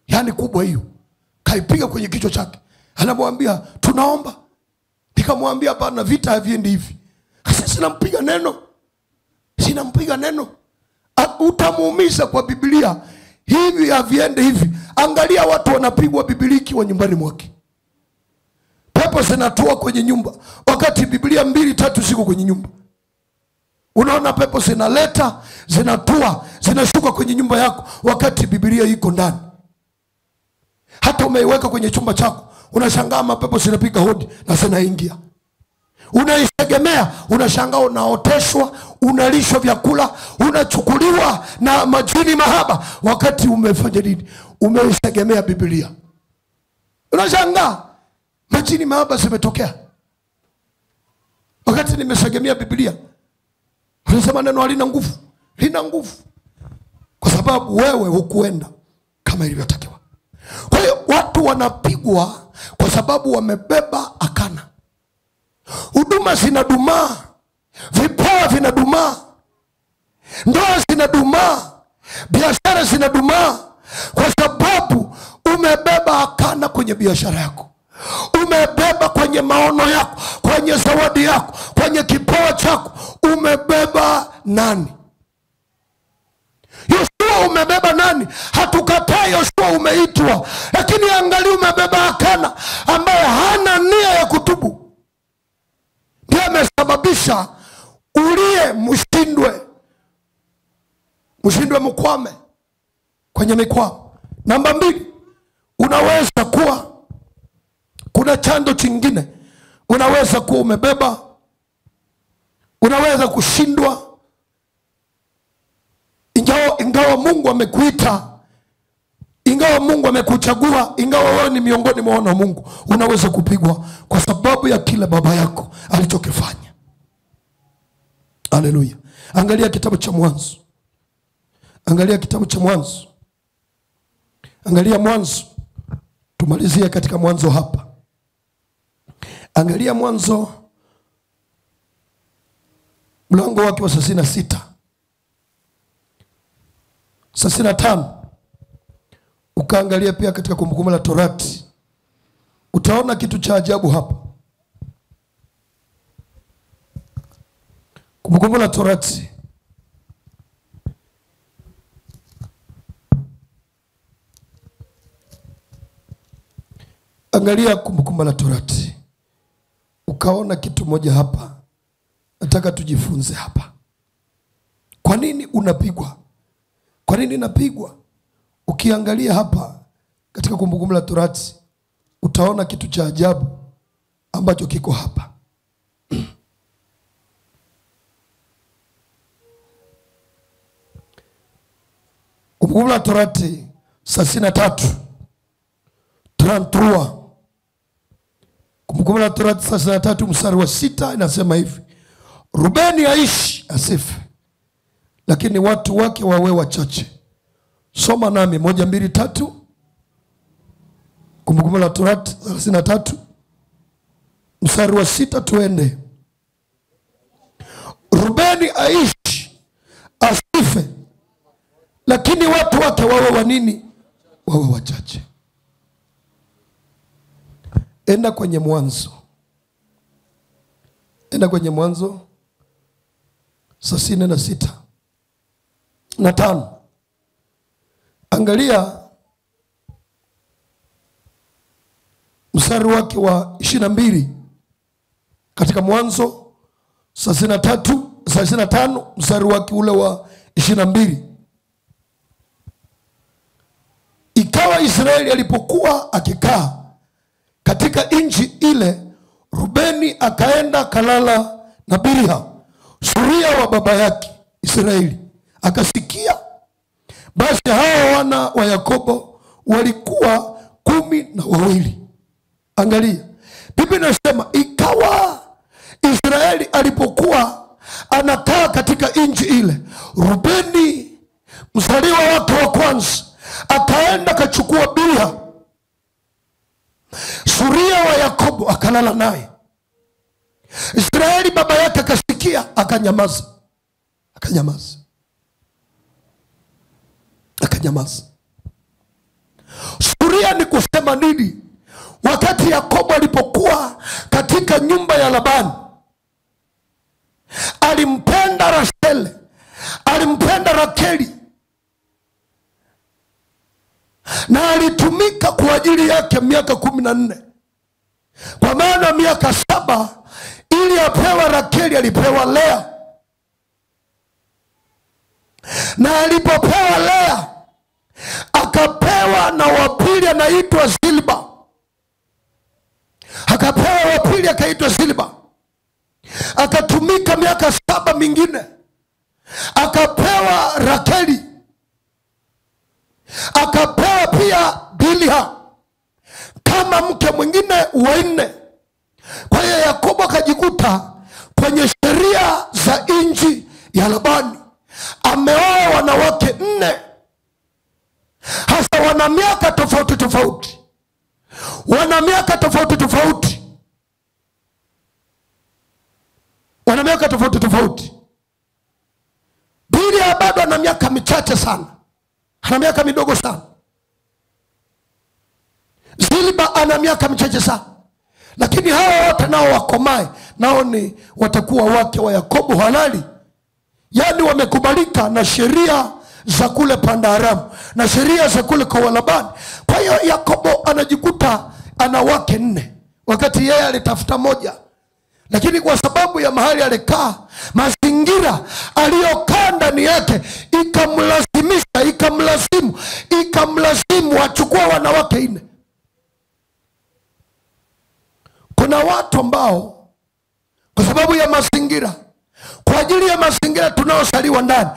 yani kubwa hiyo. Kaipiga kwenye kichwa chake, Anamwambia tunaomba. Nikamwambia hapana, vita haviendi hivi. Sasa sinampiga neno. Utamuumiza kwa Biblia. Hivi haviende hivi. Angalia watu wanapigwa Biblia ikiwa nyumbani mwake. Pepo zinatua kwenye nyumba wakati Biblia 2-3 ziko kwenye nyumba. Unaona pepo zinaleta, zinatua, zinashuka kwenye nyumba yako wakati Biblia iko ndani. Hata umeiweka kwenye chumba chako, unashangaa mapepo zinapiga hodi na zinaingia. Unaisegemea, unashangaa unaoteshwa, unalishwa vyakula, unachukuliwa na majini mahaba wakati umefanya nini? Umeisegemea Biblia. Unashangaa majini mahaba zimetokea wakati nimesegemea Biblia. Unasema neno halina nguvu. Lina nguvu kwa sababu wewe hukuenda kama ilivyotakiwa. Kwa hiyo watu wanapigwa kwa sababu wamebeba akana. Huduma zinadumaa, vipawa vinadumaa, ndoa zinadumaa, biashara zinadumaa kwa sababu umebeba akana kwenye biashara yako. Umebeba kwenye maono yako, kwenye zawadi yako, kwenye kipawa chako. Umebeba nani? Yoshua umebeba nani? Hatukatai Yoshua umeitwa, lakini angalia umebeba akana ambaye hana nia ya kutubu. Ndiye amesababisha ulie mshindwe mkwame kwenye mikwamo. Namba 2, unaweza kuwa kuna chanzo chingine. Unaweza kuwa umebeba, unaweza kushindwa ingawa Mungu amekuita, ingawa Mungu amekuchagua, ingawa wewe ni miongoni mwa wana wa Mungu. Unaweza kupigwa kwa sababu ya kile baba yako alichokifanya. Haleluya. Angalia kitabu cha Mwanzo. Angalia Mwanzo. Tumalizie katika Mwanzo hapa. Angalia Mwanzo mlango wake wa 65. Ukaangalia pia katika Kumbukumbu la Torati. Utaona kitu cha ajabu hapa. Kumbukumbu la Torati. Angalia Kumbukumbu la Torati. Ukaona kitu moja hapa. Nataka tujifunze hapa. Kwa nini unapigwa? Kwa nini napigwa? Ukiangalia hapa katika Kumbukumbu la Torati, utaona kitu cha ajabu ambacho kiko hapa. Kumbukumbu la Torati 33. Kumbukumbu la Torati 33 mstari wa 6 inasema hivi: Rubeni aishi asife, lakini watu wake wawe wachache. Soma nami 1, 2, 3. Kumbukumbu la Torati 33 mstari wa 6, tuende. Rubeni aishi asife, lakini watu wake wawe wanini? Wawe wachache. Enda kwenye Mwanzo 66:5. Angalia mstari wake wa 22 katika Mwanzo 65 mstari wake ule wa 22. Ikawa Israeli alipokuwa akikaa katika nchi ile, Rubeni akaenda kalala na Bilha, suria wa baba yake Israeli, akasikia. Basi hao wana wa Yakobo walikuwa 12. Angalia, Biblia inasema ikawa Israeli alipokuwa anakaa katika nchi ile, Rubeni mzaliwa wake wa kwanza akaenda kachukua Bilha, suria wa Yakobo, akalala naye. Israeli baba yake akasikia, akanyamaza. Suria ni kusema nini? wakati Yakobo alipokuwa katika nyumba ya Labani, alimpenda Rasheli, alimpenda Rakeli, na alitumika kwa ajili yake miaka 14. Kwa maana miaka 7 ili apewa Rakeli alipewa Lea. Na alipopewa Lea akapewa na wapili anaitwa Zilpa. Akapewa wapili akaitwa Zilpa. Akatumika miaka 7 mingine. Akapewa Rakeli. Akapewa pia Bilha kama mke mwingine wa 4. Kwa hiyo Yakobo akajikuta kwenye sheria za nchi ya Labani ameoa wanawake 4. Hasa wana miaka tofauti tofauti. Wana miaka tofauti tofauti. Wana miaka tofauti tofauti. Bilha bado ana miaka michache sana. Ana miaka midogo sana. Zilpa ana miaka michache sana. Lakini hawa wote nao wakomae, nao ni watakuwa wake wa Yakobo halali. Yaani wamekubalika na sheria za kule Pandaramu na sheria za kule kwa Labani. Kwa hiyo Yakobo anajikuta ana wake 4 wakati yeye alitafuta moja. Lakini kwa sababu ya mahali alikaa, mazingira aliyokaa ndani yake ikamlazimu achukua wanawake 4. Kuna watu ambao kwa sababu ya mazingira, kwa ajili ya mazingira tunaosaliwa ndani,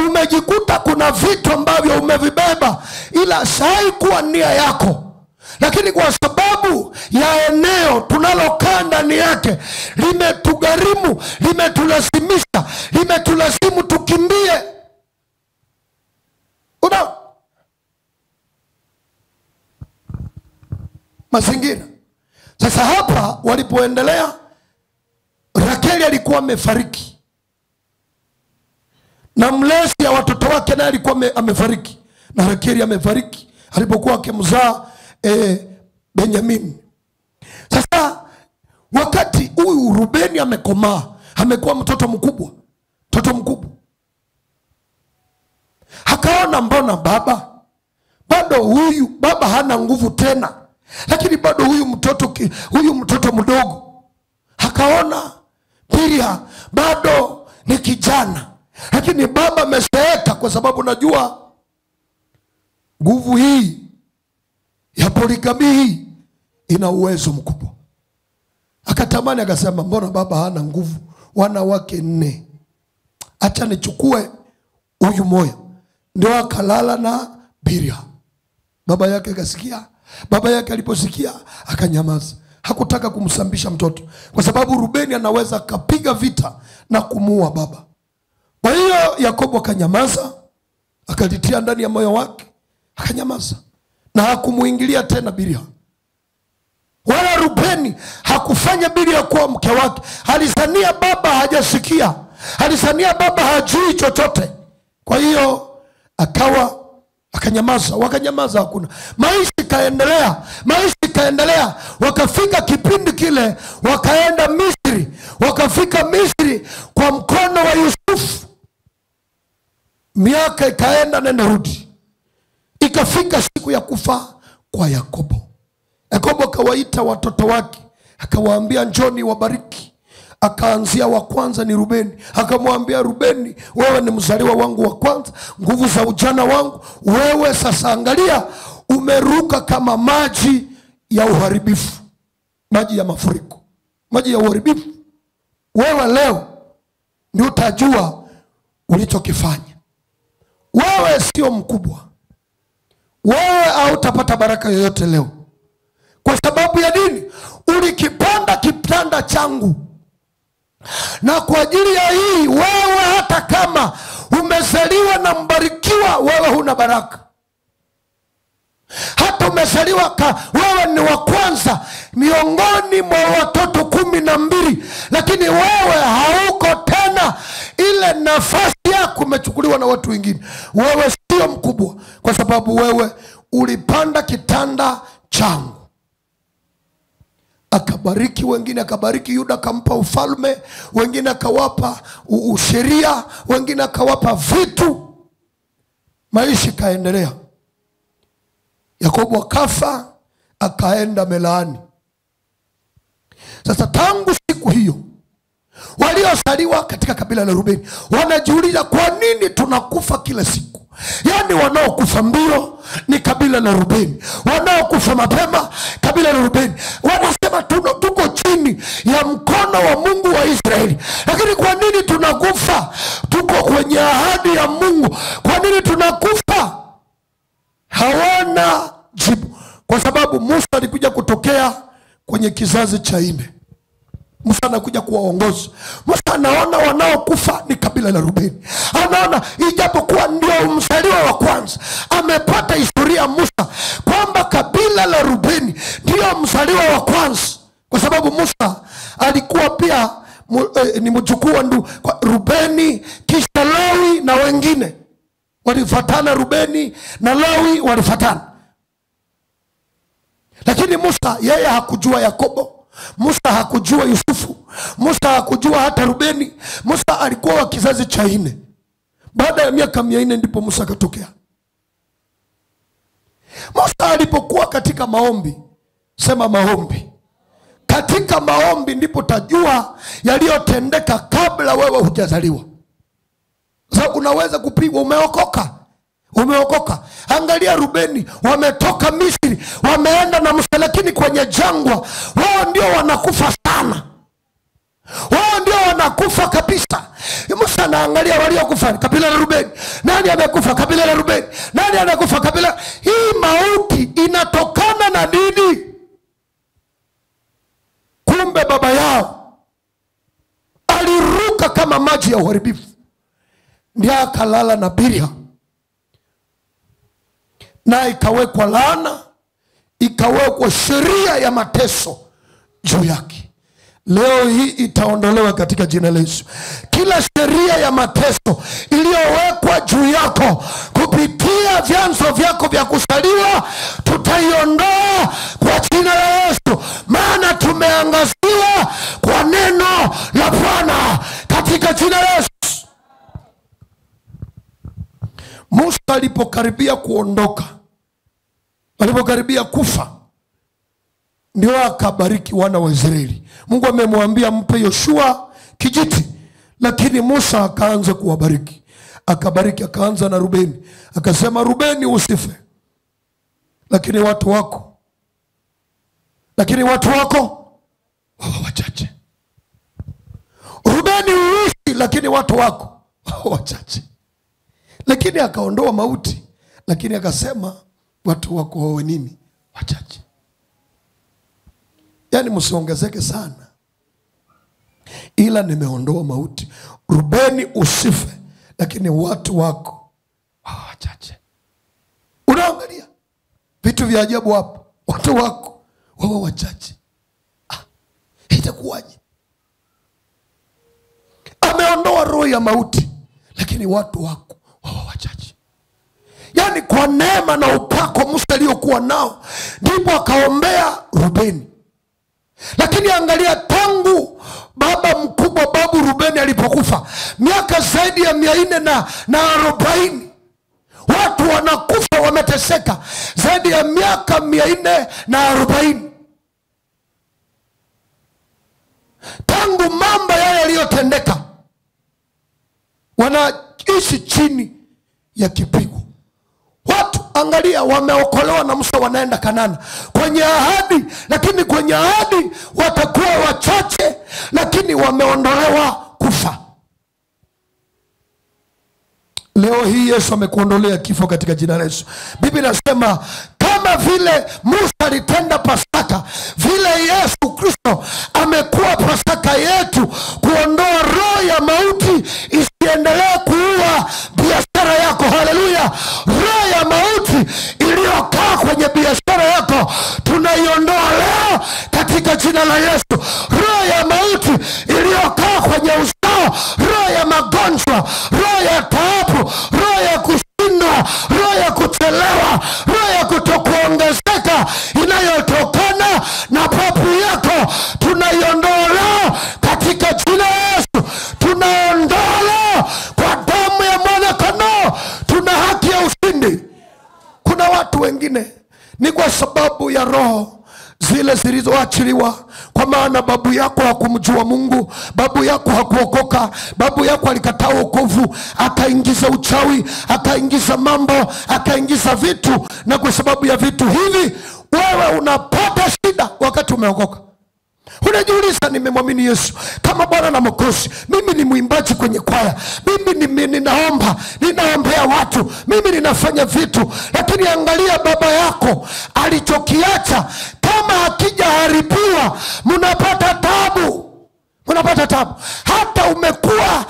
umejikuta kuna vitu ambavyo umevibeba ila haikuwa nia yako. Lakini kwa sababu ya eneo tunalokaa ndani yake limetugharimu, limetulazimu tukimbie. Mazingira. Sasa hapa walipoendelea, Rakeli alikuwa amefariki. Na mlezi ya watoto wake naye alikuwa amefariki. Na Rakeli amefariki alipokuwa akimzaa Benjamin. Sasa wakati huyu Rubeni amekomaa, amekuwa mtoto mkubwa. Akaona mbona bado huyu baba hana nguvu tena. Lakini bado huyu mtoto mdogo. Akaona Bilha bado ni kijana. Lakini baba amezeeka, kwa sababu najua nguvu hii ya poligami hii ina uwezo mkubwa. Akatamani, akasema mbona baba hana nguvu, wanawake 4, acha nichukue huyu moja. Ndio akalala na Bilha. Baba yake akasikia. Baba yake aliposikia akanyamaza. Hakutaka kumsambisha mtoto, kwa sababu Rubeni anaweza kapiga vita na kumuua baba. Kwa hiyo Yakobo akanyamaza, akalitia ndani ya moyo wake, akanyamaza na hakumuingilia tena Bilha. Wala Rubeni hakufanya Bilha kuwa mke wake. Alizania baba hajasikia, alizania baba hajui chochote. Kwa hiyo akanyamaza, wakanyamaza, hakuna. Maisha ikaendelea, wakafika kipindi kile, wakaenda Misri. Wakafika Misri kwa mkono wa Yusufu. Miaka ikaenda nenda rudi. Ikafika siku ya kufa kwa Yakobo. Yakobo akawaita watoto wake, akawaambia njoni wabariki. Akaanzia wa kwanza ni Rubeni. Akamwambia Rubeni, wewe ni mzaliwa wangu wa kwanza, nguvu za ujana wangu. Wewe sasa angalia, umeruka kama maji ya uharibifu, maji ya mafuriko, maji ya uharibifu. Wewe leo ndio utajua ulichokifanya. Wewe sio mkubwa. Wewe hautapata baraka yoyote leo. Kwa sababu ya nini? Ulikipanda kitanda changu. Na kwa ajili ya hii, wewe hata kama umezaliwa na mbarikiwa, wewe huna baraka. Hata umezaliwa wewe ni wa kwanza miongoni mwa watoto 12, lakini wewe hauko tena. Ile nafasi yako imechukuliwa na watu wengine. Wewe sio mkubwa, kwa sababu wewe ulipanda kitanda changu. akabariki wengine, akabariki Yuda akampa ufalme, wengine akawapa sheria, wengine akawapa vitu. Maisha kaendelea. Yakobo akafa, akaenda melaani. Sasa tangu siku hiyo waliozaliwa katika kabila la Rubeni wanajiuliza, kwa nini tunakufa kila siku? Yani wanaokufa mbio ni kabila la Rubeni, wanaokufa mapema kabila la Rubeni. Wanasema tuko chini ya mkono wa Mungu wa Israeli, lakini kwa nini tunakufa? Tuko kwenye ahadi ya Mungu, kwa nini tunakufa? Hawana jibu, kwa sababu Musa alikuja kutokea kwenye kizazi cha 4. Musa anakuja kuwaongoza. Musa anaona wanaokufa ni kabila la Rubeni. Anaona ijapokuwa ndio mzaliwa wa kwanza, amepata historia Musa kwamba kabila la Rubeni ndio mzaliwa wa kwanza, kwa sababu Musa alikuwa pia ni mjukuu wa Rubeni, kisha Lawi na wengine walifuatana. Rubeni na Lawi walifuatana. Lakini Musa yeye hakujua Yakobo, Musa hakujua Yusufu, Musa hakujua hata Rubeni. Musa alikuwa wa kizazi cha 4. Baada ya miaka 400 ndipo Musa akatokea. Musa alipokuwa katika maombi, sema maombi. Katika maombi ndipo tajua yaliyotendeka kabla wewe hujazaliwa. Sasa unaweza kupigwa umeokoka. Angalia Rubeni, wametoka Misri, wameenda na Musa, lakini kwenye jangwa wao ndio wanakufa sana. Wao ndio wanakufa kabisa. Musa anaangalia waliokufa kabila la Rubeni. Nani amekufa? Kabila la Rubeni. Nani anakufa? Kabila. Hii mauti inatokana na nini? Kumbe baba yao aliruka kama maji ya uharibifu, ndiye akalala na Biria, na ikawekwa laana, ikawekwa sheria ya mateso juu yake. Leo hii itaondolewa katika jina la Yesu. Kila sheria ya mateso iliyowekwa juu yako kupitia vyanzo vyako vya kusaliwa, tutaiondoa kwa jina la Yesu, maana tumeangaziwa kwa neno la Bwana katika jina la Yesu. Musa alipokaribia kuondoka, alipokaribia kufa, ndio akabariki wana wa Israeli. Mungu amemwambia mpe Yoshua kijiti, lakini Musa akaanza kuwabariki. Akabariki, akaanza na Rubeni. Akasema, Rubeni usife, lakini watu wako wawe wachache. Rubeni uishi, lakini watu wako wawe wachache. Lakini akaondoa mauti, lakini akasema watu wako wawe nini? Wachache. Yani msiongezeke sana, ila nimeondoa mauti. Rubeni usife, lakini watu wako wawe wachache. Unaangalia vitu vya ajabu hapo. Watu wako wawe wachache. Itakuwaje? Ameondoa roho ya mauti, lakini watu wako wawe wachache. Yani kwa neema na upako Musa aliyokuwa nao, ndipo akaombea Rubeni. Lakini angalia, tangu baba mkubwa babu Rubeni alipokufa, miaka zaidi ya 440, watu wanakufa, wameteseka zaidi ya miaka 440. Tangu mambo yale yaliyotendeka, wanaishi chini ya kipigo. Watu angalia, wameokolewa na Musa, wanaenda Kanani kwenye ahadi, lakini kwenye ahadi watakuwa wachache, lakini wameondolewa kufa. Leo hii Yesu amekuondolea kifo katika jina la Yesu. Biblia inasema kama vile Musa alitenda Pasaka, vile Yesu Kristo amekuwa Pasaka yetu, kuondoa roho ya mauti isiendelee kuua biashara yako. Haleluya! Roho ya mauti iliyokaa kwenye biashara yako tunaiondoa leo katika jina la Yesu. Roho ya mauti iliyokaa kwenye uzao, roho ya magonjwa, roho ya taabu, roho ya kushindwa, roho ya kuchelewa, roho ya kutokuongezeka inayotokana na papu yako mwingine ni kwa sababu ya roho zile zilizoachiliwa. Kwa maana babu yako hakumjua Mungu, babu yako hakuokoka, babu yako alikataa wokovu, akaingiza uchawi, akaingiza mambo, akaingiza vitu, na kwa sababu ya vitu hivi wewe unapata shida wakati umeokoka. Unajiuliza, nimemwamini Yesu kama Bwana na Mwokozi, mimi ni mwimbaji kwenye kwaya, mimi ninaombea watu, mimi ninafanya vitu, lakini angalia baba yako alichokiacha. Kama hakijaharibiwa, mnapata tabu. Hata umekuwa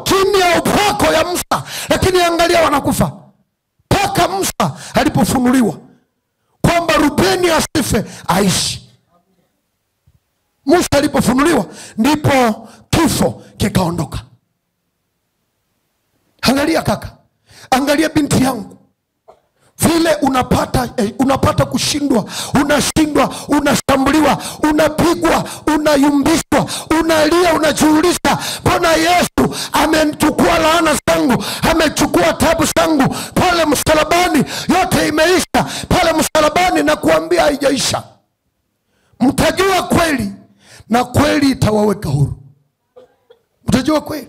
kimya upako ya Musa, lakini angalia wanakufa. Paka Musa alipofunuliwa kwamba Rubeni asife aishi, Musa alipofunuliwa ndipo kifo kikaondoka. Angalia kaka, angalia binti yangu, vile unapata kushindwa, unashindwa, unashambuliwa, unapigwa, unayumbishwa, unalia, unajiuliza, mbona Yesu amechukua laana zangu, amechukua tabu zangu pale msalabani? Yote imeisha pale msalabani, na kuambia haijaisha. Mtajua kweli na kweli itawaweka huru. Mtajua kweli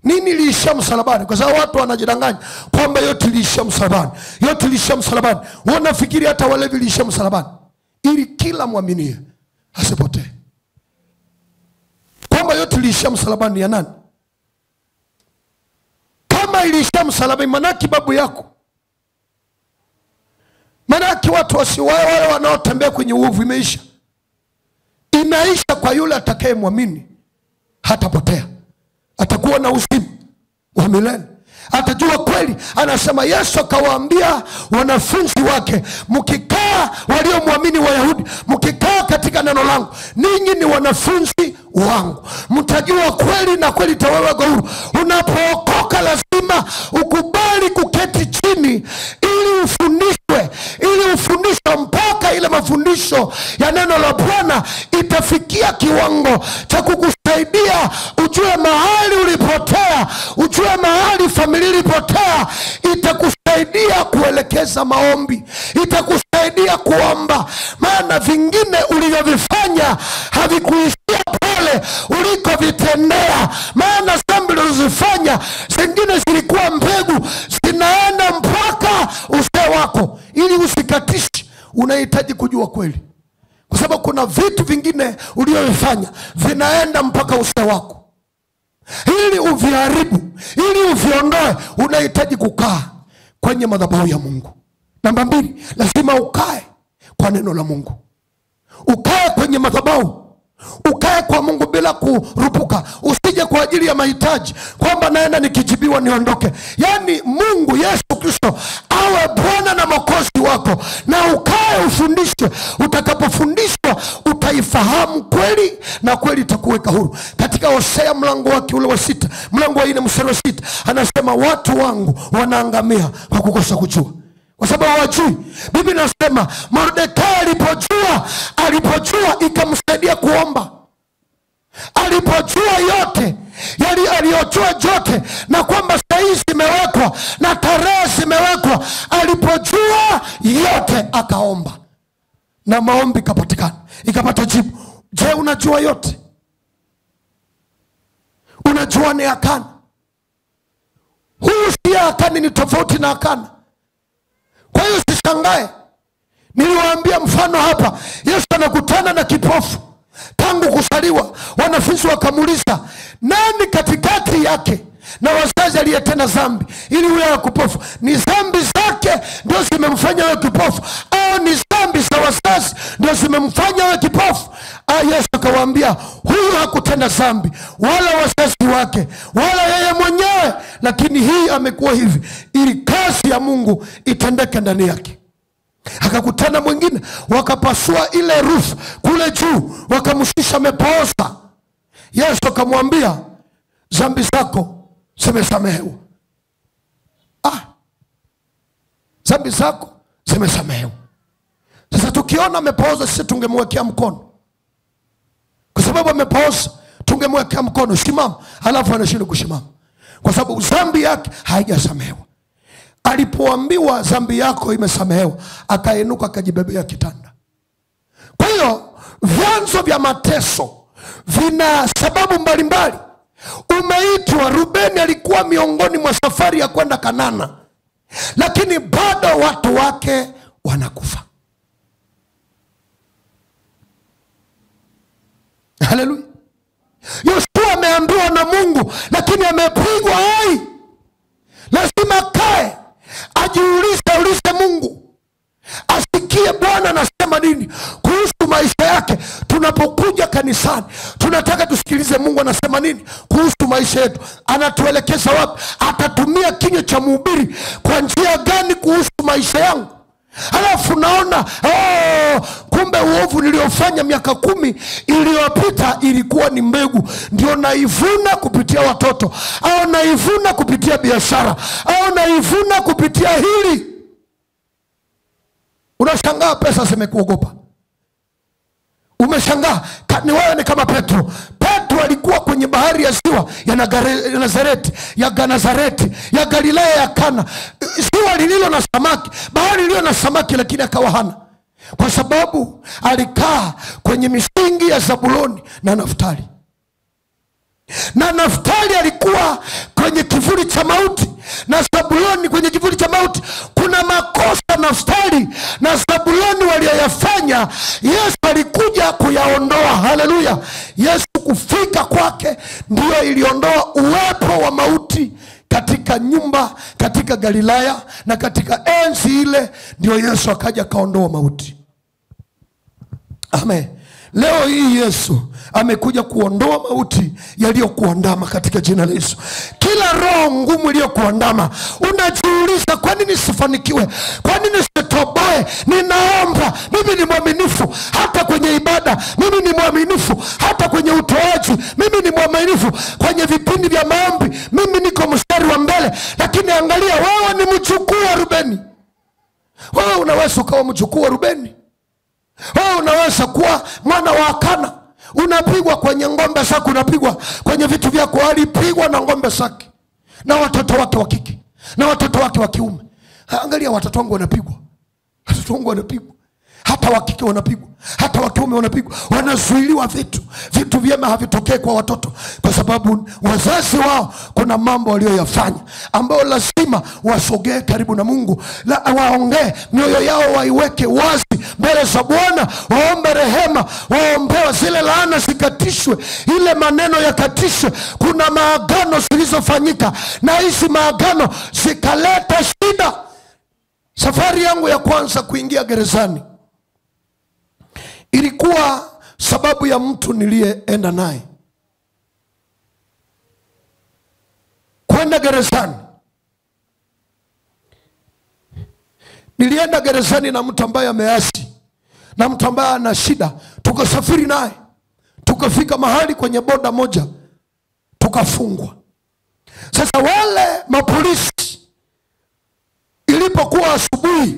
nini liisha msalabani, kwa sababu watu wanajidanganya kwamba yote liisha msalabani, yote liisha msalabani. Wanafikiri hata walevi liisha msalabani, ili kila muaminie asipotee. Kwamba yote liisha msalabani ya nani? Kama iliisha msalabani, manaki babu yako, manaki watu wale wanaotembea kwenye uovu, imeisha. Inaisha kwa yule atakaye muamini, hatapotea, atakuwa na uzima wa milele, atajua kweli. Anasema Yesu akawaambia wanafunzi wake, mkikaa, waliomwamini Wayahudi, mkikaa katika neno langu, ninyi ni wanafunzi wangu, mtajua kweli na kweli itawaweka huru. Unapookoka lazima ukubali kuketi chini ili ufundishwe mpaka ile mafundisho ya neno la Bwana itafikia kiwango cha kukusaidia ujue mahali ulipotea, ujue mahali familia ilipotea. Itakusaidia kuelekeza maombi, itakusaidia kuomba, maana vingine ulivyovifanya havikuishia pale ulikovitendea. Maana dhambi ulizofanya zingine zilikuwa mbegu, zinaenda mpaka uzee wako. Ili usikatishi, unahitaji kujua kweli, kwa sababu kuna vitu vingine ulivyofanya vinaenda mpaka uzee wako. Ili uviharibu, ili uviondoe, unahitaji kukaa kwenye madhabahu ya Mungu. Namba 2, lazima ukae kwa neno la Mungu. Ukae kwenye madhabahu, ukae kwa Mungu bila kurupuka. Usije kwa ajili ya mahitaji kwamba naenda nikijibiwa niondoke. Yani Mungu Yesu Kristo awe Bwana na Mwokozi wako, na ukae ufundishwe. Utakapofundishwa utaifahamu kweli, na kweli itakuweka huru. Katika Hosea mlango wake ule wa 6, mlango wa 4 mstari wa 6, anasema watu wangu wanaangamia kwa kukosa kujua, kwa sababu hawajui. Biblia inasema Mordekai alipojua ikamsaidia kuomba. Alipojua yote aliyojua yote, na kwamba sahihi zimewekwa na tarehe zimewekwa, alipojua yote akaomba, na maombi kapatikana, ikapata jibu. Je, unajua yote? Unajua ni Akani? Huyu si Akani, ni tofauti na Akani. Kwa hiyo sishangae, niliwaambia mfano hapa. Yesu anakutana na kipofu tangu kusaliwa. Wanafunzi wakamuuliza, nani katikati yake na wazazi aliyetenda dhambi ili huyo kipofu? Ni dhambi zake ndio zimemfanya wewe kipofu, au ni dhambi za wazazi ndio zimemfanya wewe kipofu? Yesu akawaambia, huyu hakutenda dhambi, wala wazazi wake, wala yeye mwenyewe, lakini hii amekuwa hivi ili kazi ya Mungu itendeke ndani yake. Akakutana mwingine, wakapasua ile roof kule juu, wakamshusha amepooza. Yesu akamwambia, dhambi zako zimesamehewa. Dhambi zako zimesamehewa. Sasa tukiona amepooza, sisi tungemwekea mkono, kwa sababu amepooza, tungemwekea mkono, simama, alafu anashindwa kusimama, kwa sababu dhambi yake haijasamehewa. alipoambiwa dhambi yako imesamehewa, akainuka akajibebea kitanda. Kwa hiyo vyanzo vya mateso vina sababu mbalimbali. Umeitwa, Rubeni alikuwa miongoni mwa safari ya kwenda Kanana, lakini bado watu wake wanakufa. Haleluya. Yoshua ameambiwa na Mungu, lakini amepigwa hai. Lazima kae ulize Mungu, asikie Bwana anasema nini kuhusu maisha yake. Tunapokuja kanisani, tunataka tusikilize Mungu anasema nini kuhusu maisha yetu. Anatuelekeza wapi? Atatumia kinywa cha mhubiri kwa njia gani kuhusu maisha yangu? Halafu naona kumbe uovu niliofanya miaka 10 iliyopita ilikuwa ni mbegu, ndio naivuna kupitia watoto, au naivuna kupitia biashara, au naivuna kupitia hili. Unashangaa pesa zimekuogopa. Umeshangaa ni wewe ni kama Petro. Petro alikuwa kwenye bahari ya ziwa ya Nazareti, ya Genezareti, ya Galilaya ya Kana. Ziwa lililo na samaki, bahari lililo na samaki, lakini akawa hana, kwa sababu alikaa kwenye misingi ya Zabuloni na Naftali. Na Naftali alikuwa kwenye kivuli cha mauti, na Zabuloni kwenye kivuli cha mauti. Kuna makosa Naftali na Zabuloni walioyafanya, Yesu alikuja kuyaondoa. Haleluya. Yesu kufika kwake ndio iliondoa uwepo wa mauti katika nyumba, katika Galilaya, na katika enzi ile ndio Yesu akaja kaondoa mauti. Amen. Leo hii Yesu amekuja kuondoa mauti yaliyokuandama katika jina la Yesu. Kila roho ngumu iliyokuandama, unajiuliza kwa nini sifanikiwe? Kwa nini sitoboe? Ninaomba, mimi ni mwaminifu hata kwenye ibada, mimi ni mwaminifu hata kwenye utoaji, mimi ni mwaminifu kwenye vipindi vya maombi, mimi niko mstari wa mbele. Lakini angalia, wewe ni mjukuu wa Rubeni. Wewe unaweza ukawa mjukuu wa Rubeni. Wewe unaweza kuwa mwana wa Kana. Unapigwa kwenye ngombe zako, unapigwa kwenye vitu vyako. Alipigwa na ngombe zake na watoto wake wa kike na watoto wake wa kiume. Angalia, watoto wangu wanapigwa, watoto wangu wanapigwa, hata wa kike wanapigwa, hata wa kiume wanapigwa. Wanazuiliwa vitu vyema havitokee kwa watoto, kwa sababu wazazi wao kuna mambo walioyafanya ambao lazima wasogee karibu na Mungu, waongee mioyo yao, waiweke wazi mbele za Bwana, waombe rehema, waombewe zile laana zikatishwe, ile maneno yakatishwe. Kuna maagano zilizofanyika na hizi maagano zikaleta shida. Safari yangu ya kwanza kuingia gerezani ilikuwa sababu ya mtu niliyeenda naye kwenda gerezani. Nilienda gerezani na mtu ambaye ameasi, na mtu ambaye ana shida. Tukasafiri naye, tukafika mahali kwenye boda moja, tukafungwa. Sasa wale mapolisi, ilipokuwa asubuhi,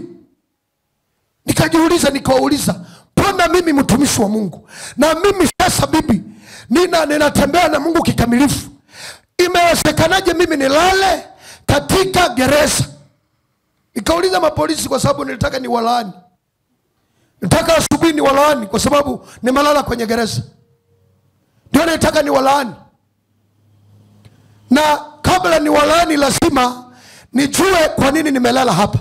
nikawauliza, mbona mimi mtumishi wa Mungu, na mimi sasa bibi ninatembea na Mungu kikamilifu, imewezekanaje mimi nilale katika gereza? Nikauliza mapolisi kwa sababu nilitaka ni walaani. Nilitaka asubuhi ni walaani kwa sababu nimelala kwenye gereza. Ndio nilitaka ni walaani. Na kabla ni walaani lazima nijue kwa nini nimelala hapa.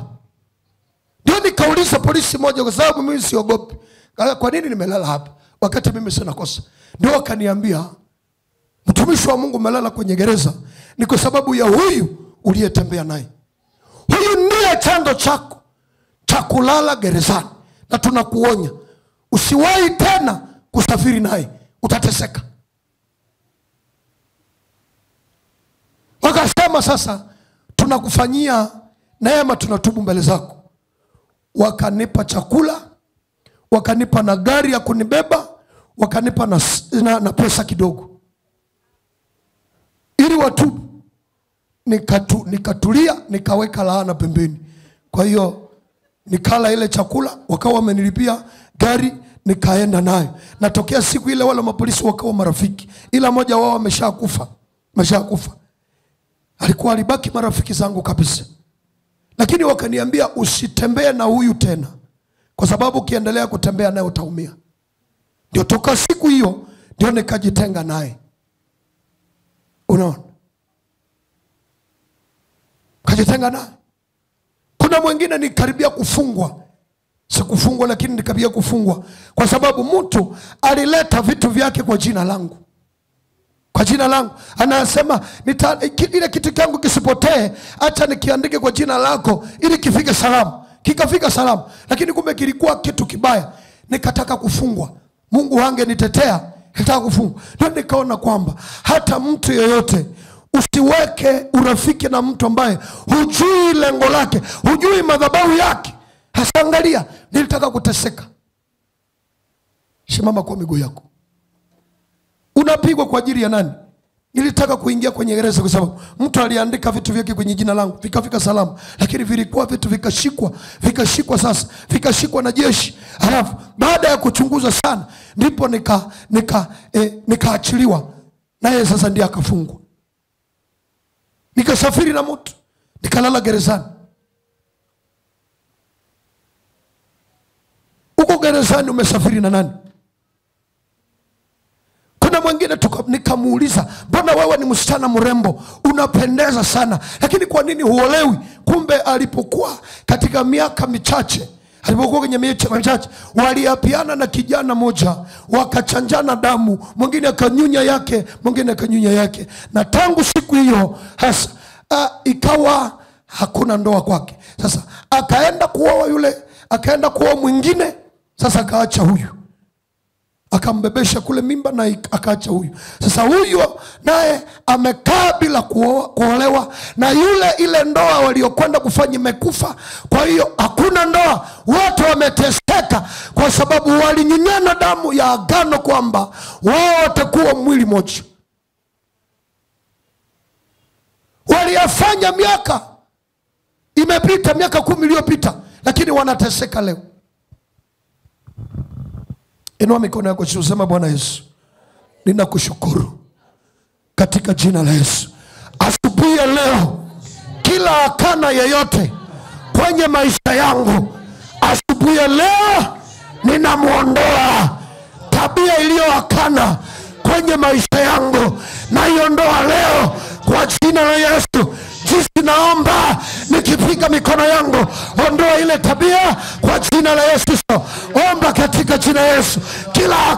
Ndio nikauliza polisi moja, kwa sababu mimi siogopi, kwa nini nimelala hapa wakati mimi sina kosa? Ndio akaniambia, mtumishi wa Mungu, umelala kwenye gereza ni kwa sababu ya huyu uliyetembea naye. Huyu ndiye chanzo chako cha kulala gerezani, na tunakuonya usiwahi tena kusafiri naye, utateseka. Wakasema, sasa tunakufanyia neema, tunatubu mbele zako. Wakanipa chakula, wakanipa na gari ya kunibeba, wakanipa na pesa kidogo ili watubu. Nikatulia, nikaweka laana pembeni. Kwa hiyo nikala ile chakula, wakawa wamenilipia gari, nikaenda nayo. Natokea siku ile wale mapolisi wakawa marafiki, ila moja wao ameshakufa. Alibaki marafiki zangu kabisa. Lakini wakaniambia usitembee na huyu tena, kwa sababu ukiendelea kutembea naye utaumia. Ndio toka siku hiyo ndio nikajitenga naye. Unaona? Kajitenga naye. Kuna mwingine nikaribia kufungwa. Sikufungwa, lakini nikaribia kufungwa kwa sababu mtu alileta vitu vyake kwa jina langu. Kwa jina langu. Anasema ile kitu changu kisipotee, acha nikiandike kwa jina lako ili kifike salama. Kikafika salama, lakini kumbe kilikuwa kitu kibaya. Nikataka kufungwa. Mungu hangenitetea, nitaka kufungwa. Ndio nikaona kwamba hata mtu yeyote usiweke urafiki na mtu ambaye hujui lengo lake, hujui madhabahu yake. Hasa angalia, nilitaka kuteseka. Simama kwa miguu yako. Unapigwa kwa ajili ya nani? Nilitaka kuingia kwenye gereza kwa sababu mtu aliandika vitu vyake kwenye jina langu, vikafika salama, lakini vilikuwa vitu vikashikwa sasa, vikashikwa na jeshi. Alafu baada ya kuchunguza sana ndipo nikaachiliwa. Naye sasa ndiye akafungwa. Nikasafiri na mtu, nikalala gerezani. Uko gerezani umesafiri na nani? Kuna mwingine nikamuuliza, mbona wewe ni msichana mrembo, unapendeza sana, lakini kwa nini huolewi? Kumbe alipokuwa katika miaka michache, alipokuwa kwenye miaka michache, waliapiana na kijana moja, wakachanjana damu, mwingine akanyunya yake, mwingine akanyunya yake. Na tangu siku hiyo hasa ikawa hakuna ndoa kwake. Sasa akaenda kuoa yule, akaenda kuoa mwingine, sasa akaacha huyu. Akambebesha kule mimba na akaacha huyu. Sasa huyu naye amekaa bila kuolewa, na yule ile ndoa waliokwenda kufanya imekufa. Kwa hiyo hakuna ndoa. Wote wameteseka kwa sababu walinyunyana damu ya agano kwamba wao watakuwa mwili moja. Waliyafanya miaka imepita, miaka 10 iliyopita, lakini wanateseka leo. Inua mikono yako juu, sema Bwana Yesu, ninakushukuru katika jina la Yesu. Asubuhi ya leo kila akana yeyote kwenye maisha yangu, asubuhi ya leo ninamuondoa. Tabia iliyoakana kwenye maisha yangu naiondoa leo kwa jina la Yesu. Jinsi naomba nikipiga mikono yangu, ondoa ile tabia kwa jina la Yesu. Omba katika jina la Yesu. Kila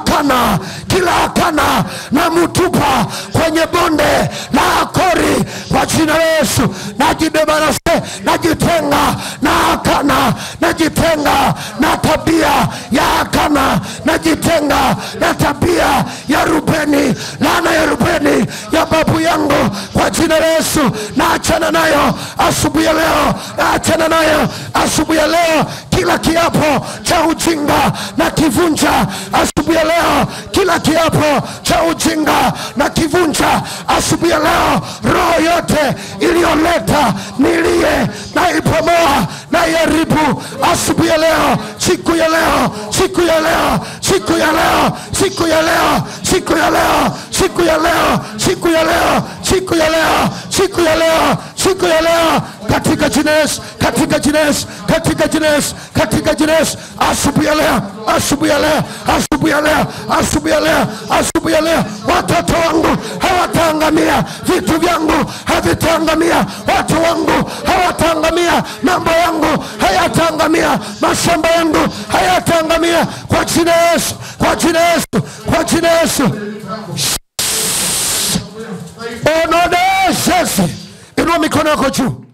akana na mutupa kwenye bonde la Akori kwa jina la Yesu. Najidebarase, najitenga na akana, najitenga na tabia ya akana, najitenga na tabia ya Rubeni, laana ya Rubeni ya babu yangu kwa jina la Yesu. Naachana nayo asubuhi ya leo, naachana nayo asubuhi ya leo. Kila kiapo cha ujinga na kivunja asubuhi ya leo. Kila kiapo cha ujinga na kivunja asubuhi ya leo. Roho yote iliyoleta nilie na ipomoa na iharibu asubuhi ya leo. Siku ya leo, siku ya leo, siku ya leo, siku ya leo, siku ya leo, siku ya leo, siku ya leo, siku ya leo, siku ya leo, siku ya leo, katika jina la Yesu, katika jina la Yesu, katika jina la Yesu, katika jina la Yesu. Asubuhi ya leo, asubuhi ya leo, asubuhi ya leo, asubuhi ya leo, asubuhi ya leo, watoto wangu hawataangamia, vitu vyangu havitaangamia, watu wangu hawataangamia, mambo yangu hayataangamia, mashamba yangu hayataangamia, kwa jina la Yesu, kwa jina la Yesu, kwa jina la Yesu. Onodeshe. Inua mikono yako juu.